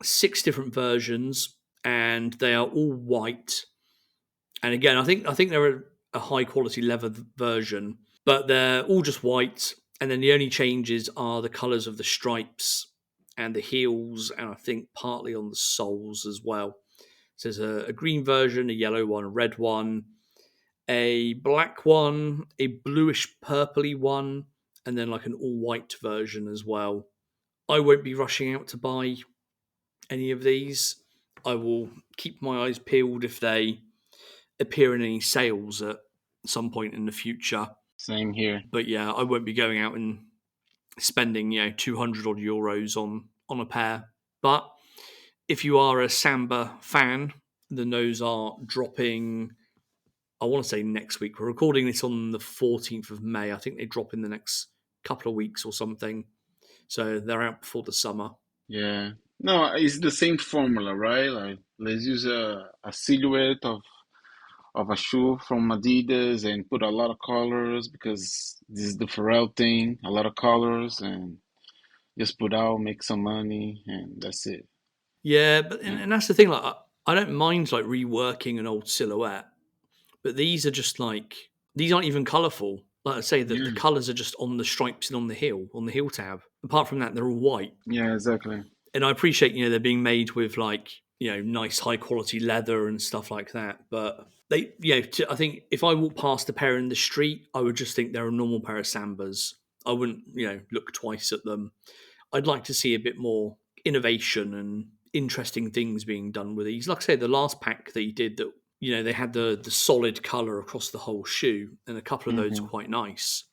6 different versions, and they are all white. And again, I think they're a high quality leather version, but they're all just white. And then the only changes are the colours of the stripes and the heels, and I think partly on the soles as well. So there's a green version, a yellow one, a red one, a black one, a bluish purpley one, and then like an all white version as well. I won't be rushing out to buy any of these. I will keep my eyes peeled if they appear in any sales at some point in the future. Same here. But yeah, I won't be going out and spending 200 odd euros on a pair. But if you are a Samba fan, then those are dropping. I want to say next week. We're recording this on the 14th of May. I think they drop in the next couple of weeks or something. So they're out before the summer. Yeah. No, it's the same formula, right? Like let's use a silhouette of a shoe from Adidas and put a lot of colors because this is the Pharrell thing, a lot of colors and just put out, make some money, and that's it. Yeah, but Yeah. and that's the thing. Like, I don't mind like reworking an old silhouette, but these are just like these aren't even colourful. Like I say, the Yeah. colours are just on the stripes and on the heel tab. Apart from that, they're all white. Yeah, exactly. And I appreciate they're being made with like nice high quality leather and stuff like that. But they I think if I walk past a pair in the street, I would just think they're a normal pair of Sambas. I wouldn't look twice at them. I'd like to see a bit more innovation and interesting things being done with these. Like I say, the last pack that he did that they had the solid color across the whole shoe, and a couple of those Hmm. were quite nice.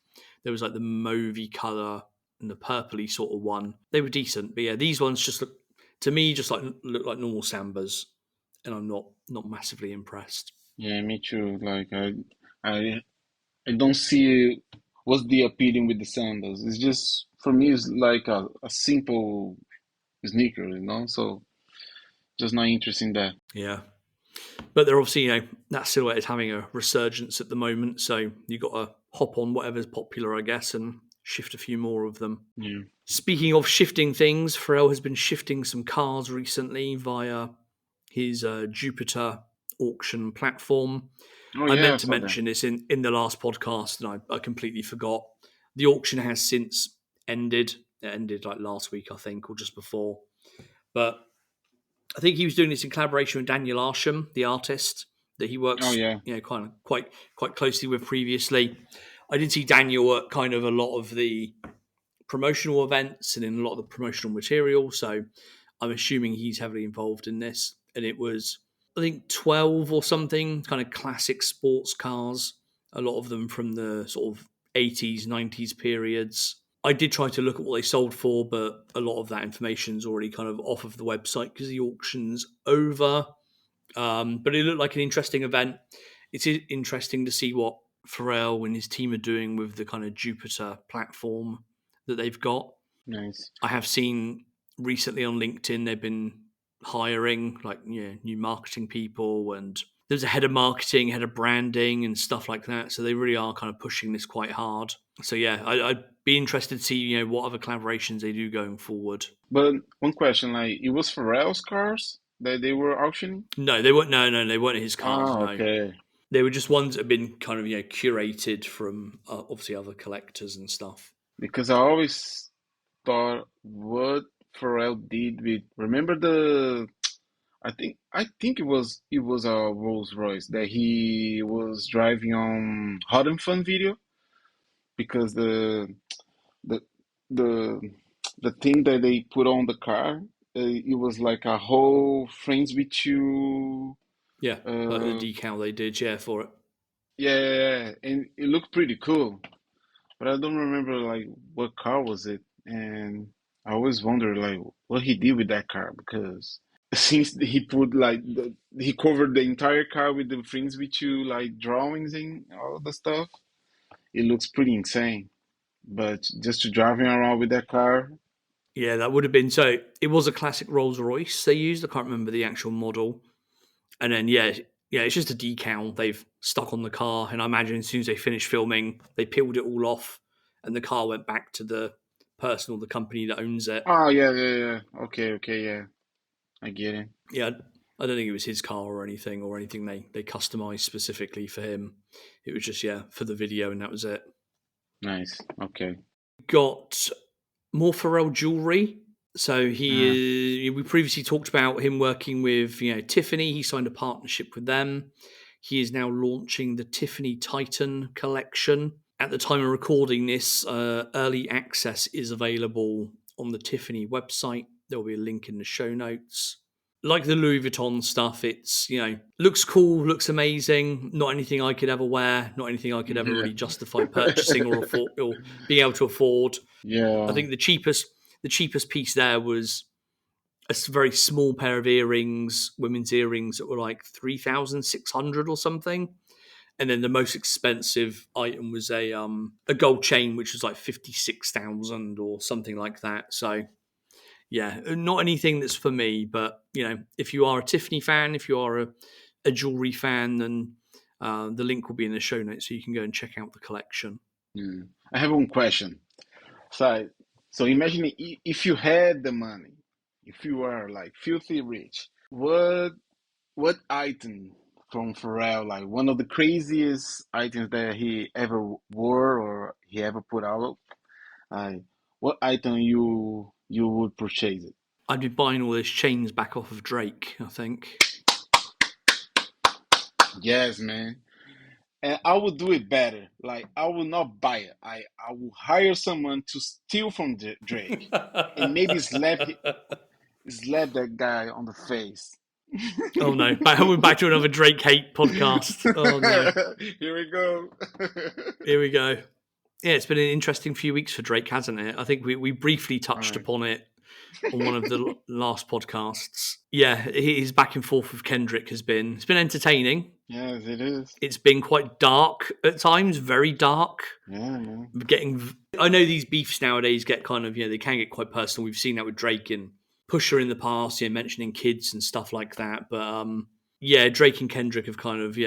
There was like the mauvey color and the purpley sort of one. They were decent, but yeah, these ones just look to me just look like normal Sambas, and I'm not massively impressed. Yeah, me too. Like I I don't see what's the appealing with the sandals. It's just for me it's like a simple sneaker, you know? So just not interested in that. Yeah, but they're obviously that silhouette is having a resurgence at the moment, so you've got to hop on whatever's popular, I guess, and shift a few more of them. Yeah. Speaking of shifting things, Pharrell has been shifting some cars recently via his Joopiter auction platform. Oh I yeah, I meant to saw that. mention this in the last podcast, and I completely forgot. The auction has since ended. It ended like last week, I think, or just before. But I think he was doing this in collaboration with Daniel Arsham, the artist that he Oh works, yeah. kind of quite closely with previously. I did see Daniel at kind of a lot of the promotional events and in a lot of the promotional material. So I'm assuming he's heavily involved in this. And it was, I think, 12 or something kind of classic sports cars, a lot of them from the sort of 80s, 90s periods. I did try to look at what they sold for, but a lot of that information's already kind of off of the website because the auction's over. But it looked like an interesting event. It's interesting to see what Pharrell and his team are doing with the kind of Jupiter platform that they've got. Nice. I have seen recently on LinkedIn they've been hiring like new marketing people, and there's a head of marketing, head of branding, and stuff like that. So they really are kind of pushing this quite hard. So yeah, I'd be interested to see what other collaborations they do going forward. But one question, like it was Pharrell's cars that they were auctioning? No, they weren't. No, they weren't his cars. Oh, No, okay. they were just ones that have been kind of curated from obviously other collectors and stuff. Because I always thought what Pharrell did with remember the I think it was a Rolls Royce that he was driving on Hot and Fun video because the the the thing that they put on the car it was like a whole friends with you Yeah, like the uh decal they did, yeah, for it. yeah, yeah, yeah, and it looked pretty cool, but I don't remember like what car was it, and I always wonder like what he did with that car because since he put like he covered the entire car with the friends with you like drawings and all the stuff, it looks pretty insane. But just to driving around with that car, Yeah, that would have been so. It was a classic Rolls Royce they used. I can't remember the actual model. And then yeah, yeah, it's just a decal they've stuck on the car, and I imagine as soon as they finished filming, they peeled it all off, and the car went back to the person or the company that owns it. Oh yeah, yeah, yeah. Okay, okay, yeah. I get it. Yeah, I don't think it was his car or anything they customized specifically for him. It was just for the video, and that was it. Nice. Okay. Got more Pharrell jewelry. So Uh, we previously talked about him working with Tiffany. He signed a partnership with them. He is now launching the Tiffany Titan collection. At the time of recording this, early access is available on the Tiffany website. There will be a link in the show notes. Like the Louis Vuitton stuff, it's looks cool, looks amazing. Not anything I could ever wear. Not anything I could ever yeah. really justify purchasing or being able to afford. I Yeah. think the cheapest piece there was a very small pair of earrings, women's earrings that were like 3,600 or something. And then the most expensive item was a gold chain, which was like 56,000 or something like that. So yeah, not anything that's for me, but if you are a Tiffany fan, if you are a jewelry fan, then the link will be in the show notes, so you can go and check out the collection. Yeah. I have one question. So, so imagine if you had the money, if you were like filthy rich, what item from Pharrell, like one of the craziest items that he ever wore or he ever put out, like what item you would purchase it? I'd be buying all those chains back off of Drake, I think. Yes, man. And I would do it better. Like I will not buy it. I will hire someone to steal from Drake and maybe slap that guy on the face. Oh no, we're back to another Drake hate podcast. Oh no, Here we go. here we go. Yeah, it's been an interesting few weeks for Drake, hasn't it? I think we briefly All touched right. upon it on one of the last podcasts. Yeah, his back and forth with Kendrick it's been entertaining. Yes, it is. It's been quite dark at times, very dark. Yeah, man. I know these beefs nowadays get kind of they can get quite personal. We've seen that with Drake and Pusher in the past, mentioning kids and stuff like that. But yeah, Drake and Kendrick have kind of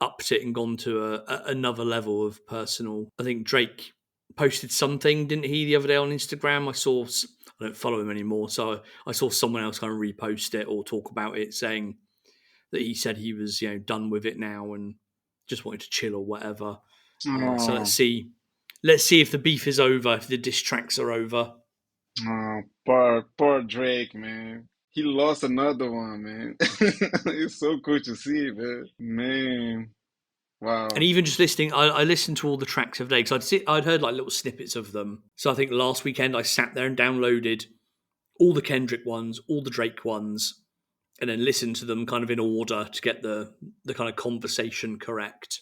upped it and gone to another level of personal. I think Drake posted something, didn't he, the other day on Instagram? I don't follow him anymore, so I saw someone else kind of repost it or talk about it, saying that he said he was done with it now and just wanted to chill or whatever. So Oh, let's see if the beef is over, if the diss tracks are over. oh, poor Drake, man. He lost another one, man. It's so cool to see, man. Man, And wow. even just listening, I listened to all the tracks of the day because I'd heard like little snippets of them. So I think last weekend I sat there and downloaded all the Kendrick ones, all the Drake ones, and then listened to them kind of in order to get the kind of conversation correct.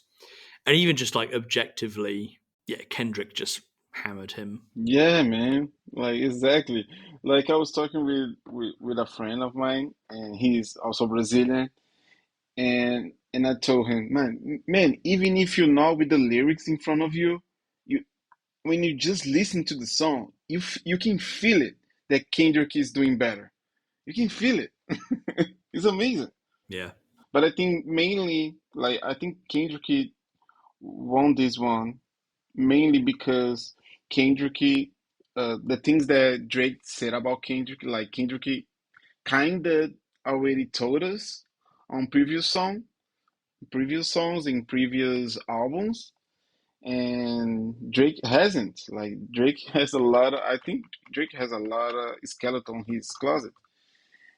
And even just like objectively, yeah, Kendrick just hammered him. Yeah, man. Like exactly. Like I was talking with a friend of mine, and he's also Brazilian, and I told him, man, even if you're not with the lyrics in front of you, you when you just listen to the song, you can feel it that Kendrick is doing better. You can feel it. It's amazing. Yeah. But I think mainly, like I think Kendrick won this one mainly because Kendrick, the things that Drake said about Kendrick, like Kendrick kind of already told us on previous songs in previous albums, and Drake hasn't. Like Drake has a lot of, I think Drake has a lot of skeleton in his closet,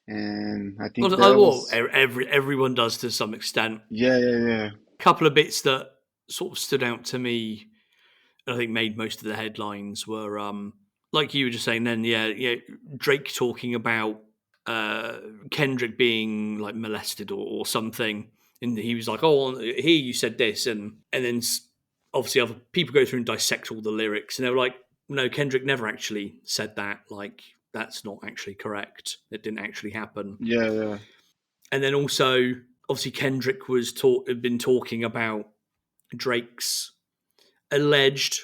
and I think that Well, was, everyone does to some extent. yeah, yeah, yeah, A couple of bits that sort of stood out to me, I think made most of the headlines were like you were just saying then, Drake talking about Kendrick being like molested or something, and he was like, "Oh, here you said this," and then obviously other people go through and dissect all the lyrics, and they were like, "No, Kendrick never actually said that. Like, that's not actually correct. It didn't actually happen." yeah, yeah, And then also, obviously, Kendrick had been talking about Drake's alleged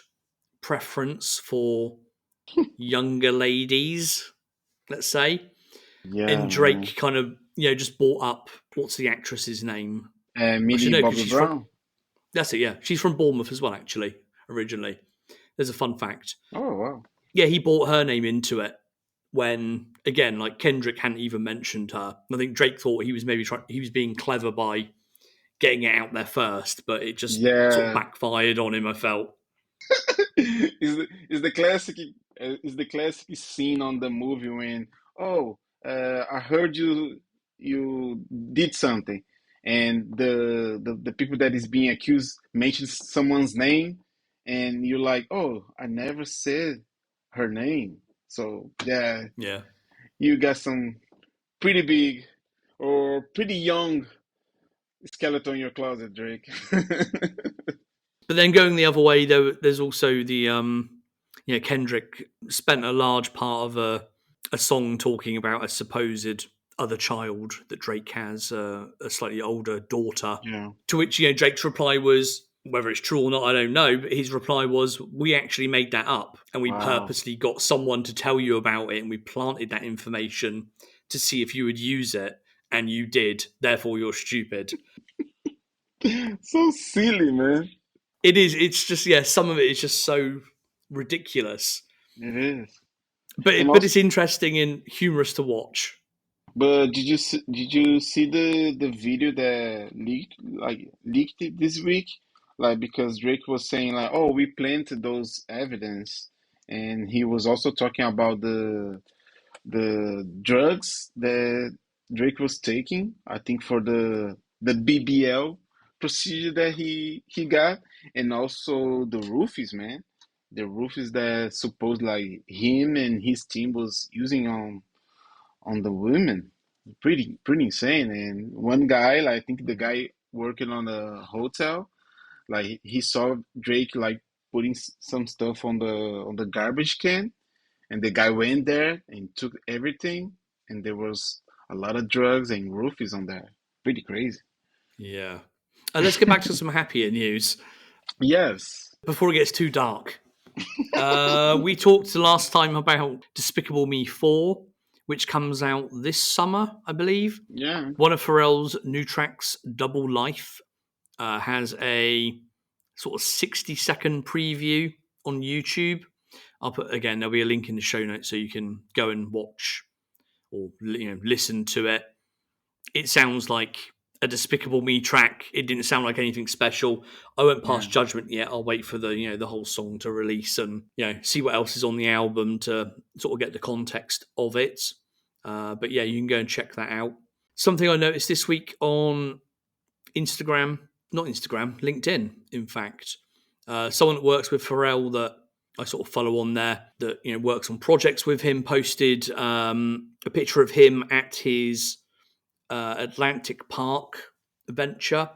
preference for younger ladies, let's say. yeah, And man. Drake kind of, just brought up What's the actress's name? I should Millie know because Bobby she's from. Brown. That's it. Yeah, she's from Bournemouth as well. Actually, originally, there's a fun fact. Oh wow. Yeah, he brought her name into it when, again, like Kendrick hadn't even mentioned her. I think Drake thought he was maybe he was being clever by getting it out there first, but it just sort of Yeah. backfired on him. I felt. Is the classic scene on the movie when, oh, I heard you did something, and the people that is being accused mentions someone's name, and you're like, oh, I never said her name. So yeah, Yeah. you got some pretty big or pretty young skeleton in your closet, Drake. But then going the other way, though, there's also the Kendrick spent a large part of a song talking about a supposed other child that Drake has, a slightly older daughter. Yeah. To which Drake's reply was, whether it's true or not, I don't know. But his reply was, "We actually made that up, and we Wow. purposely got someone to tell you about it, and we planted that information to see if you would use it, and you did. Therefore, you're stupid." So silly, man. It is. It's just some of it is just so ridiculous, It is. but And but also, it's interesting and humorous to watch. but did you see the video that leaked it this week? Like because Drake was saying like, oh, we planted those evidence, and he was also talking about the drugs that Drake was taking. I think for the BBL procedure that he got, and also the roofies, man. The roofies that supposed like him and his team was using on the women. Pretty insane. And one guy, like, I think the guy working on the hotel, like he saw Drake like putting some stuff on the garbage can, and the guy went there and took everything, and there was a lot of drugs and roofies on there. Pretty crazy. Yeah. Let's get back to some happier news Yes. before it gets too dark. We talked last time about Despicable Me 4, which comes out this summer, I believe. Yeah. One of Pharrell's new tracks, Double Life, has a sort of 60-second preview on YouTube. I'll put, again, there'll be a link in the show notes so you can go and watch or listen to it. It sounds like a Despicable Me track. It didn't sound like anything special. I won't pass Yeah. judgment yet. I'll wait for the whole song to release and see what else is on the album to sort of get the context of it. But yeah, you can go and check that out. Something I noticed this week on LinkedIn, in fact. Someone that works with Pharrell that I sort of follow on there that works on projects with him posted a picture of him at his Atlantic Park venture.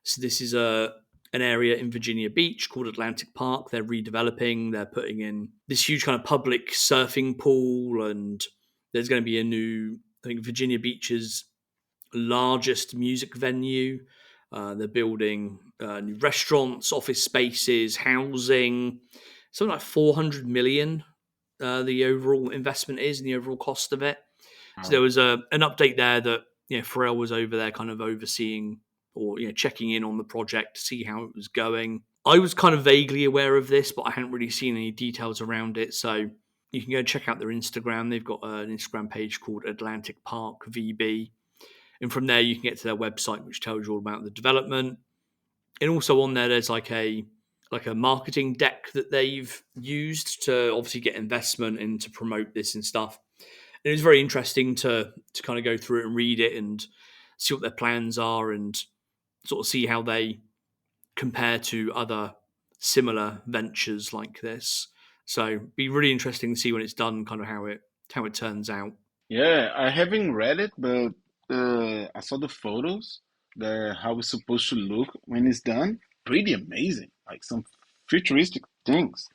So this is an area in Virginia Beach called Atlantic Park. They're redeveloping. They're putting in this huge kind of public surfing pool, and there's going to be a new, I think, Virginia Beach's largest music venue. They're building new restaurants, office spaces, housing. Something like 400 million. The overall investment is and the overall cost of it. So there Wow. was an update there that Pharrell was over there, kind of overseeing or checking in on the project to see how it was going. I was kind of vaguely aware of this, but I hadn't really seen any details around it. So you can go check out their Instagram. They've got an Instagram page called Atlantic Park VB, and from there you can get to their website, which tells you all about the development. And also on there, there's like a marketing deck that they've used to obviously get investment and to promote this and stuff. And it was very interesting to kind of go through it and read it and see what their plans are and sort of see how they compare to other similar ventures like this. So be really interesting to see when it's done, kind of how it turns out. Yeah, I haven't read it, but I saw the photos, the how it's supposed to look when it's done. Pretty amazing. Like some futuristic things.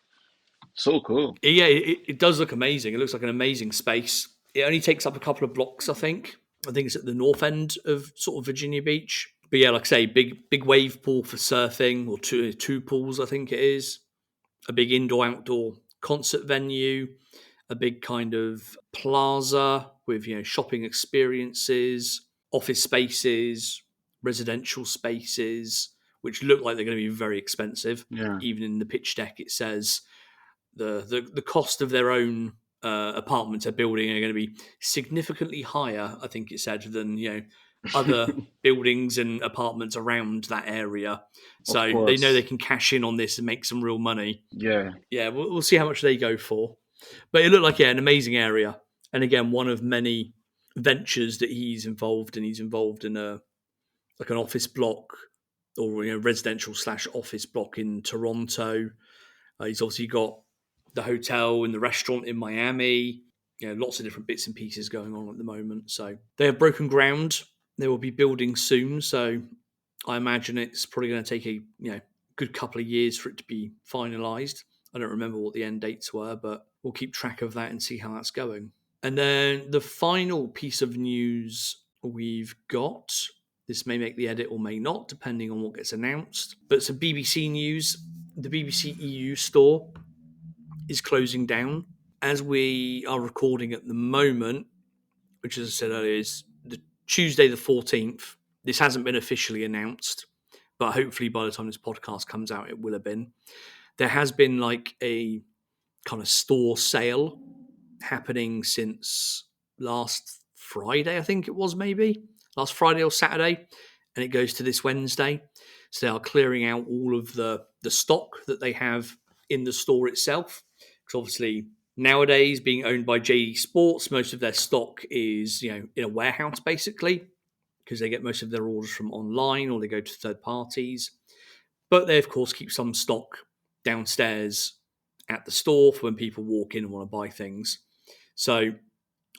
So cool. Yeah, it does look amazing. It looks like an amazing space. It only takes up a couple of blocks, I think. I think it's at the north end of sort of Virginia Beach. But yeah, like I say, big wave pool for surfing, or two pools, I think it is. A big indoor outdoor concert venue, a big kind of plaza with shopping experiences, office spaces, residential spaces, which look like they're going to be very expensive. Yeah, Even in the pitch deck, it says the cost of their own apartments they're building are going to be significantly higher, I think it said, than other buildings and apartments around that area. of So they know they course. can cash in on this and make some real money. Yeah, Yeah, we'll see how much they go for. But it looked like an amazing area, and again, one of many ventures that he's involved in. He's involved in a like an office block or residential slash office block in Toronto. He's obviously got the hotel and the restaurant in Miami. Lots of different bits and pieces going on at the moment. So they have broken ground. They will be building soon. So I imagine it's probably going to take a good couple of years for it to be finalised. I don't remember what the end dates were, but we'll keep track of that and see how that's going. And then the final piece of news we've got. This may make the edit or may not, depending on what gets announced. But some BBC news. The BBC EU store is closing down. As we are recording at the moment, which, as I said earlier, is the Tuesday the 14th. This hasn't been officially announced, but hopefully by the time this podcast comes out, it will have been. There has been like a kind of store sale happening since last Friday, I think it was, maybe last Friday or Saturday, and it goes to this Wednesday. So they are clearing out all of the stock that they have in the store itself. Because obviously nowadays, being owned by JD Sports, most of their stock is in a warehouse basically, because they get most of their orders from online or they go to third parties. But they of course keep some stock downstairs at the store for when people walk in and want to buy things. So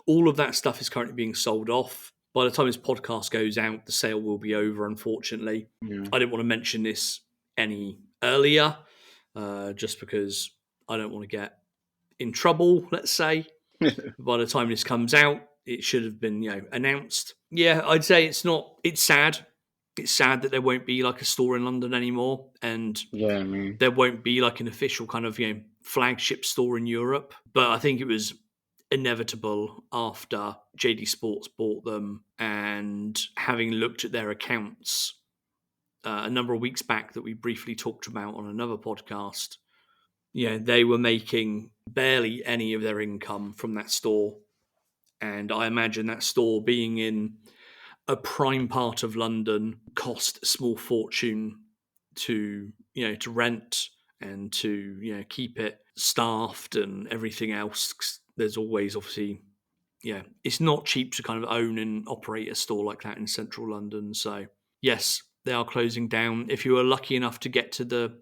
all of that stuff is currently being sold off. By the time this podcast goes out, the sale will be over, unfortunately. yeah. I didn't want to mention this any earlier, just because I don't want to get in trouble, let's say. By the time this comes out, it should have been, announced. Yeah, I'd say it's sad. It's sad that there won't be like a store in London anymore, and Yeah, man. there won't be like an official kind of, flagship store in Europe. But I think it was inevitable after JD Sports bought them, and having looked at their accounts a number of weeks back that we briefly talked about on another podcast. They were making barely any of their income from that store. And I imagine that store being in a prime part of London cost a small fortune to rent and to keep it staffed and everything else. There's always obviously it's not cheap to kind of own and operate a store like that in central London. So yes, they are closing down. If you were lucky enough to get to the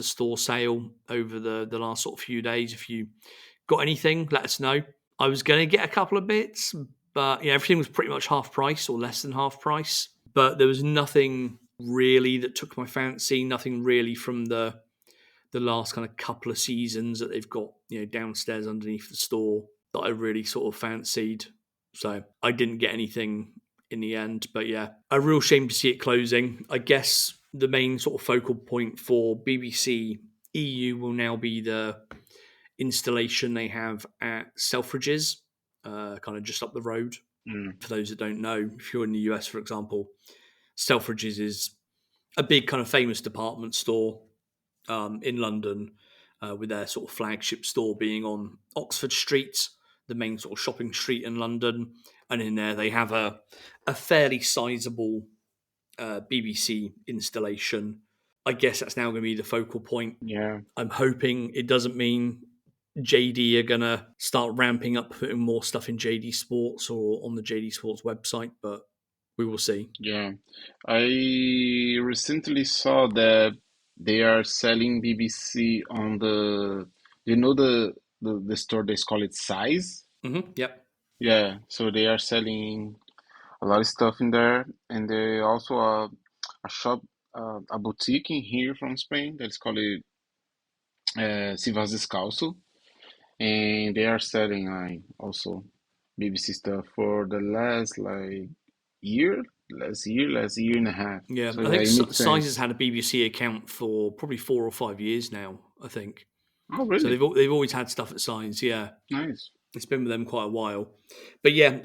store sale over the last sort of few days, if you got anything, let us know. I was going to get a couple of bits, but everything was pretty much half price or less than half price. But there was nothing really that took my fancy. Nothing really from the last kind of couple of seasons that they've got downstairs underneath the store that I really sort of fancied. So I didn't get anything in the end. But yeah, a real shame to see it closing. I guess the main sort of focal point for BBC EU will now be the installation they have at Selfridges, kind of just up the road. Mm. For those that don't know, if you're in the US, for example, Selfridges is a big kind of famous department store in London, with their sort of flagship store being on Oxford Street, the main sort of shopping street in London. And in there they have a fairly sizable BBC installation. I guess that's now going to be the focal point. Yeah. I'm hoping it doesn't mean JD are going to start ramping up, putting more stuff in JD Sports or on the JD Sports website, but we will see. Yeah. I recently saw that they are selling BBC on the store they call it Size. Yep. Yeah, so they are selling a lot of stuff in there, and they also a shop, a boutique in here from Spain that's called it Si Vas Descalço, and they are selling like also BBC stuff for the year, last year and a half. Yeah, So I yeah, think it makes Size has sense. had a BBC account for probably 4 or 5 years now, I think. Oh, So really? they've always had stuff at Size, yeah. Nice. It's been with them quite a while. But yeah,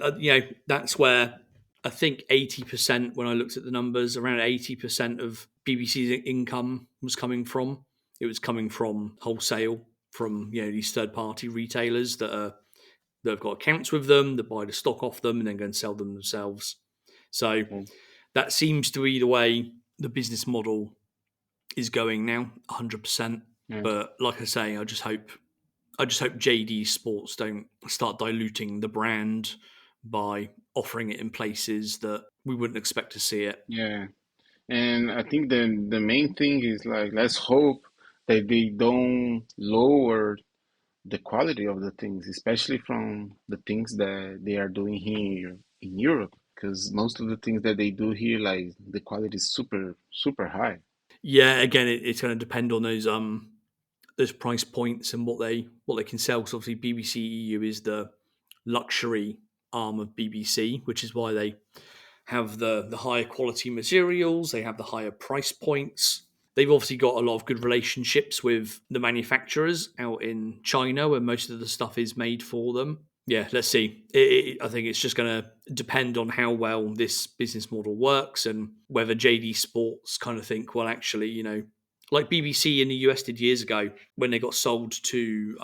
that's where I think 80%, when I looked at the numbers, around 80% of BBC's income was coming from. It was coming from wholesale, from these third party retailers that have got accounts with them, that buy the stock off them and then go and sell them themselves. So Okay. that seems to be the way the business model is going now, 100%. Yeah. But like I say, I just hope JD Sports don't start diluting the brand by offering it in places that we wouldn't expect to see it. Yeah. And I think the main thing is like let's hope that they don't lower the quality of the things, especially from the things that they are doing here in Europe, because most of the things that they do here, like the quality is super, super high. Yeah, again, it's going to depend on those price points and what they can sell. Because obviously, BBC EU is the luxury arm of BBC, which is why they have the higher quality materials. They have the higher price points. They've obviously got a lot of good relationships with the manufacturers out in China, where most of the stuff is made for them. Yeah, let's see. I think it's just going to depend on how well this business model works and whether JD Sports kind of think, well, actually, like BBC in the US did years ago when they got sold to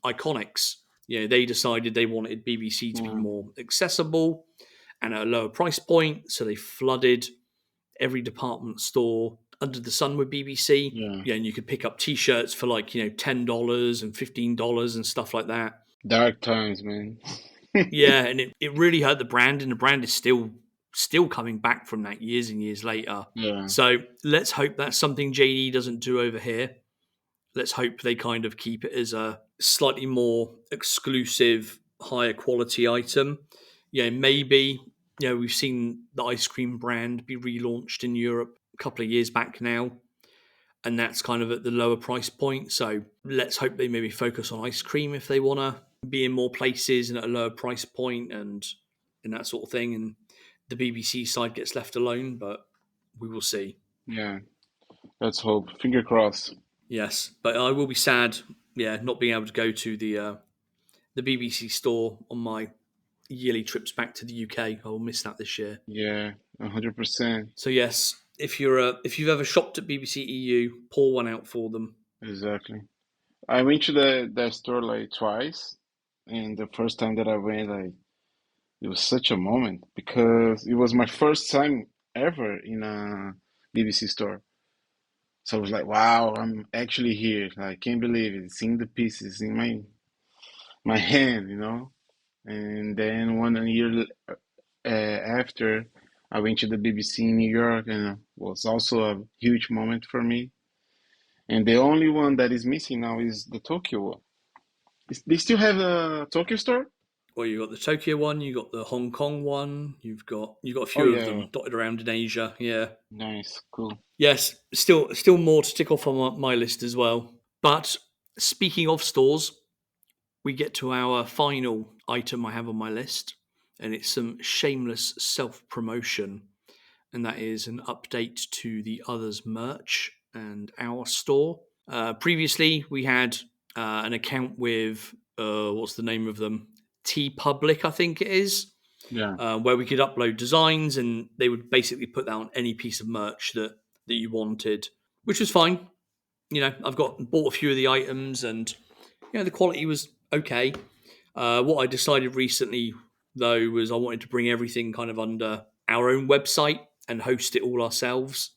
Iconics. They decided they wanted BBC to be Yeah, more accessible and at a lower price point, so they flooded every department store under the sun with BBC. yeah. Yeah, and you could pick up T-shirts for like $10 and $15 and stuff like that. Dark times, man. Yeah, and it really hurt the brand, and the brand is still coming back from that years and years later. Yeah, So let's hope that's something JD doesn't do over here. Let's hope they kind of keep it as a slightly more exclusive, higher quality item. Maybe we've seen the ice cream brand be relaunched in Europe a couple of years back now, and that's kind of at the lower price point. So let's hope they maybe focus on ice cream if they want to be in more places and at a lower price point and that sort of thing. And the BBC side gets left alone, but we will see. yeah. Let's hope. Finger crossed. Yes, but I will be sad, not being able to go to the BBC store on my yearly trips back to the UK. I will miss that this year. Yeah, 100%. So yes, if you've ever shopped at BBC EU, pour one out for them. Exactly. I went to the store like twice, and the first time that I went, like it was such a moment because it was my first time ever in a BBC store. So I was like, wow, I'm actually here. I can't believe it. Seeing the pieces in my hand, you know. And then 1 year after, I went to the BBC in New York, and it was also a huge moment for me. And the only one that is missing now is the Tokyo one. They still have a Tokyo store? Well, you got the Tokyo one, you got the Hong Kong one, you got a Oh few of yeah, them dotted around in Asia. Yeah, nice, cool. yes, still more to tick off on my list as well. But speaking of stores, we get to our final item I have on my list, and it's some shameless self promotion, and that is an update to the Otherz merch and our store. Previously, we had an account with what's the name of them? T Public, I think it is, Yeah, where we could upload designs, and they would basically put that on any piece of merch that you wanted, which was fine. I've bought a few of the items, and the quality was okay. What I decided recently, though, was I wanted to bring everything kind of under our own website and host it all ourselves.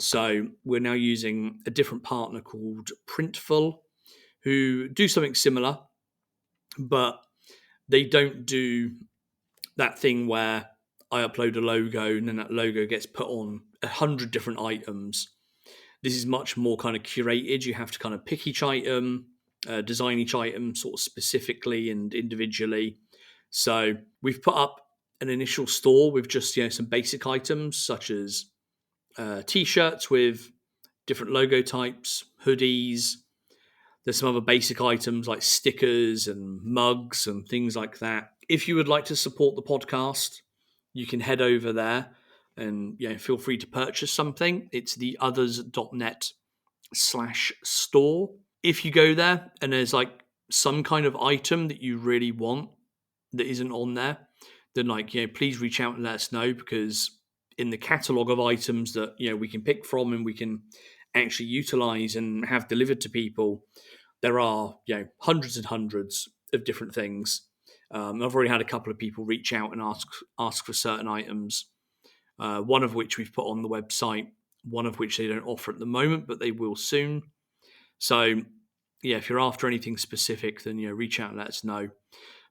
So we're now using a different partner called Printful, who do something similar, but they don't do that thing where I upload a logo and then that logo gets put on 100 different items. This is much more kind of curated. You have to kind of pick each item, design each item sort of specifically and individually. So we've put up an initial store with just some basic items such as t-shirts with different logo types, hoodies. There's some other basic items like stickers and mugs and things like that. If you would like to support the podcast, you can head over there and feel free to purchase something. It's the others.net/store. If you go there and there's like some kind of item that you really want that isn't on there, then please reach out and let us know, because in the catalogue of items that we can pick from and we can actually utilize and have delivered to people, there are hundreds and hundreds of different things. I've already had a couple of people reach out and ask for certain items, one of which we've put on the website, one of which they don't offer at the moment, but they will soon. So if you're after anything specific, then reach out and let us know.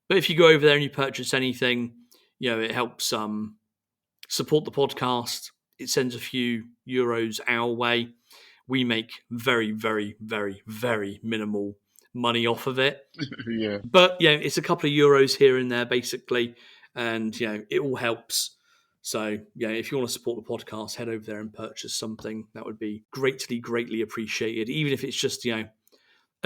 But if you go over there and you purchase anything, it helps support the podcast. It sends a few euros our way. We make very, very, very, very minimal money off of it. Yeah. But it's a couple of euros here and there, basically, and it all helps. So if you want to support the podcast, head over there and purchase something. That would be greatly, greatly appreciated. Even if it's just a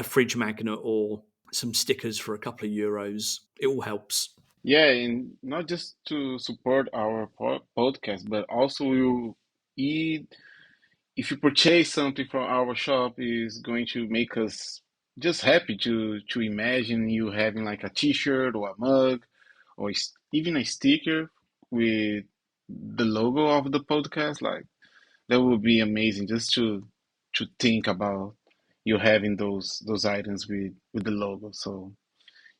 fridge magnet or some stickers for a couple of euros, it all helps. Yeah, and not just to support our podcast, but also if you purchase something from our shop, is going to make us just happy to imagine you having like a t-shirt or a mug or even a sticker with the logo of the podcast. Like that would be amazing just to think about you having those items with the logo. So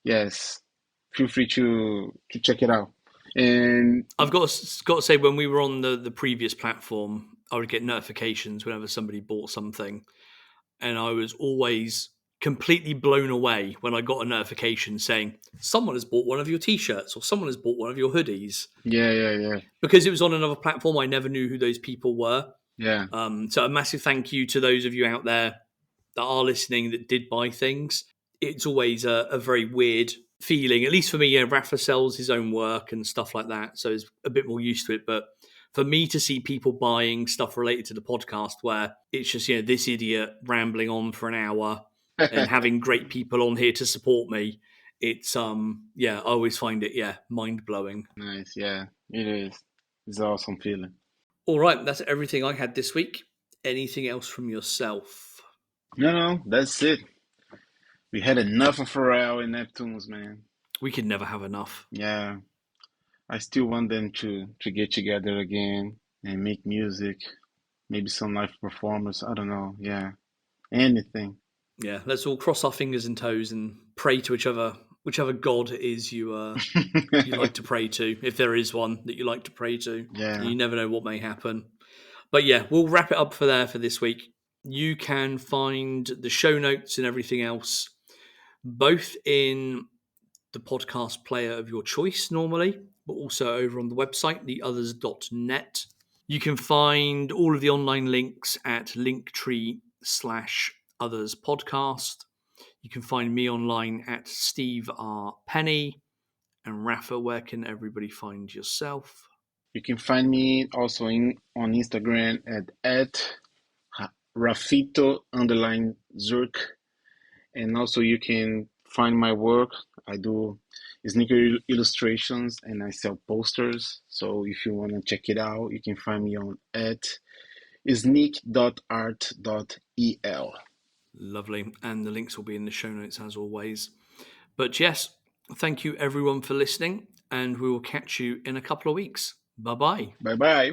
yes, feel free to check it out. And I've got to say, when we were on the previous platform, I would get notifications whenever somebody bought something, and I was always completely blown away when I got a notification saying someone has bought one of your t-shirts or someone has bought one of your hoodies. yeah. Because it was on another platform, I never knew who those people were. Yeah. So a massive thank you to those of you out there that are listening that did buy things. It's always a very weird feeling, at least for me. Rafa sells his own work and stuff like that, so he's a bit more used to it. But for me to see people buying stuff related to the podcast, where it's just this idiot rambling on for an hour and having great people on here to support me, it's I always find it mind blowing. Nice. Yeah, it is. It's an awesome feeling. All right, that's everything I had this week. Anything else from yourself? No, that's it. We had enough of Pharrell and Neptunes, man. We could never have enough. Yeah, I still want them to get together again and make music. Maybe some live performance. I don't know. Yeah, anything. Yeah, let's all cross our fingers and toes and pray to whichever god it is you like to pray to, if there is one that you like to pray to. Yeah. You never know what may happen. But we'll wrap it up for this week. You can find the show notes and everything else both in the podcast player of your choice normally, but also over on the website, theothers.net. You can find all of the online links at linktree/Others podcast. You can find me online at Steve R. Penny. And Rafa, where can everybody find yourself? You can find me also on Instagram at Rafito_Zurk. And also you can find my work. I do sneaker illustrations and I sell posters. So if you want to check it out, you can find me on at sneak.art.el. Lovely. And the links will be in the show notes as always. But yes, thank you everyone for listening, and we will catch you in a couple of weeks. Bye-bye. Bye-bye.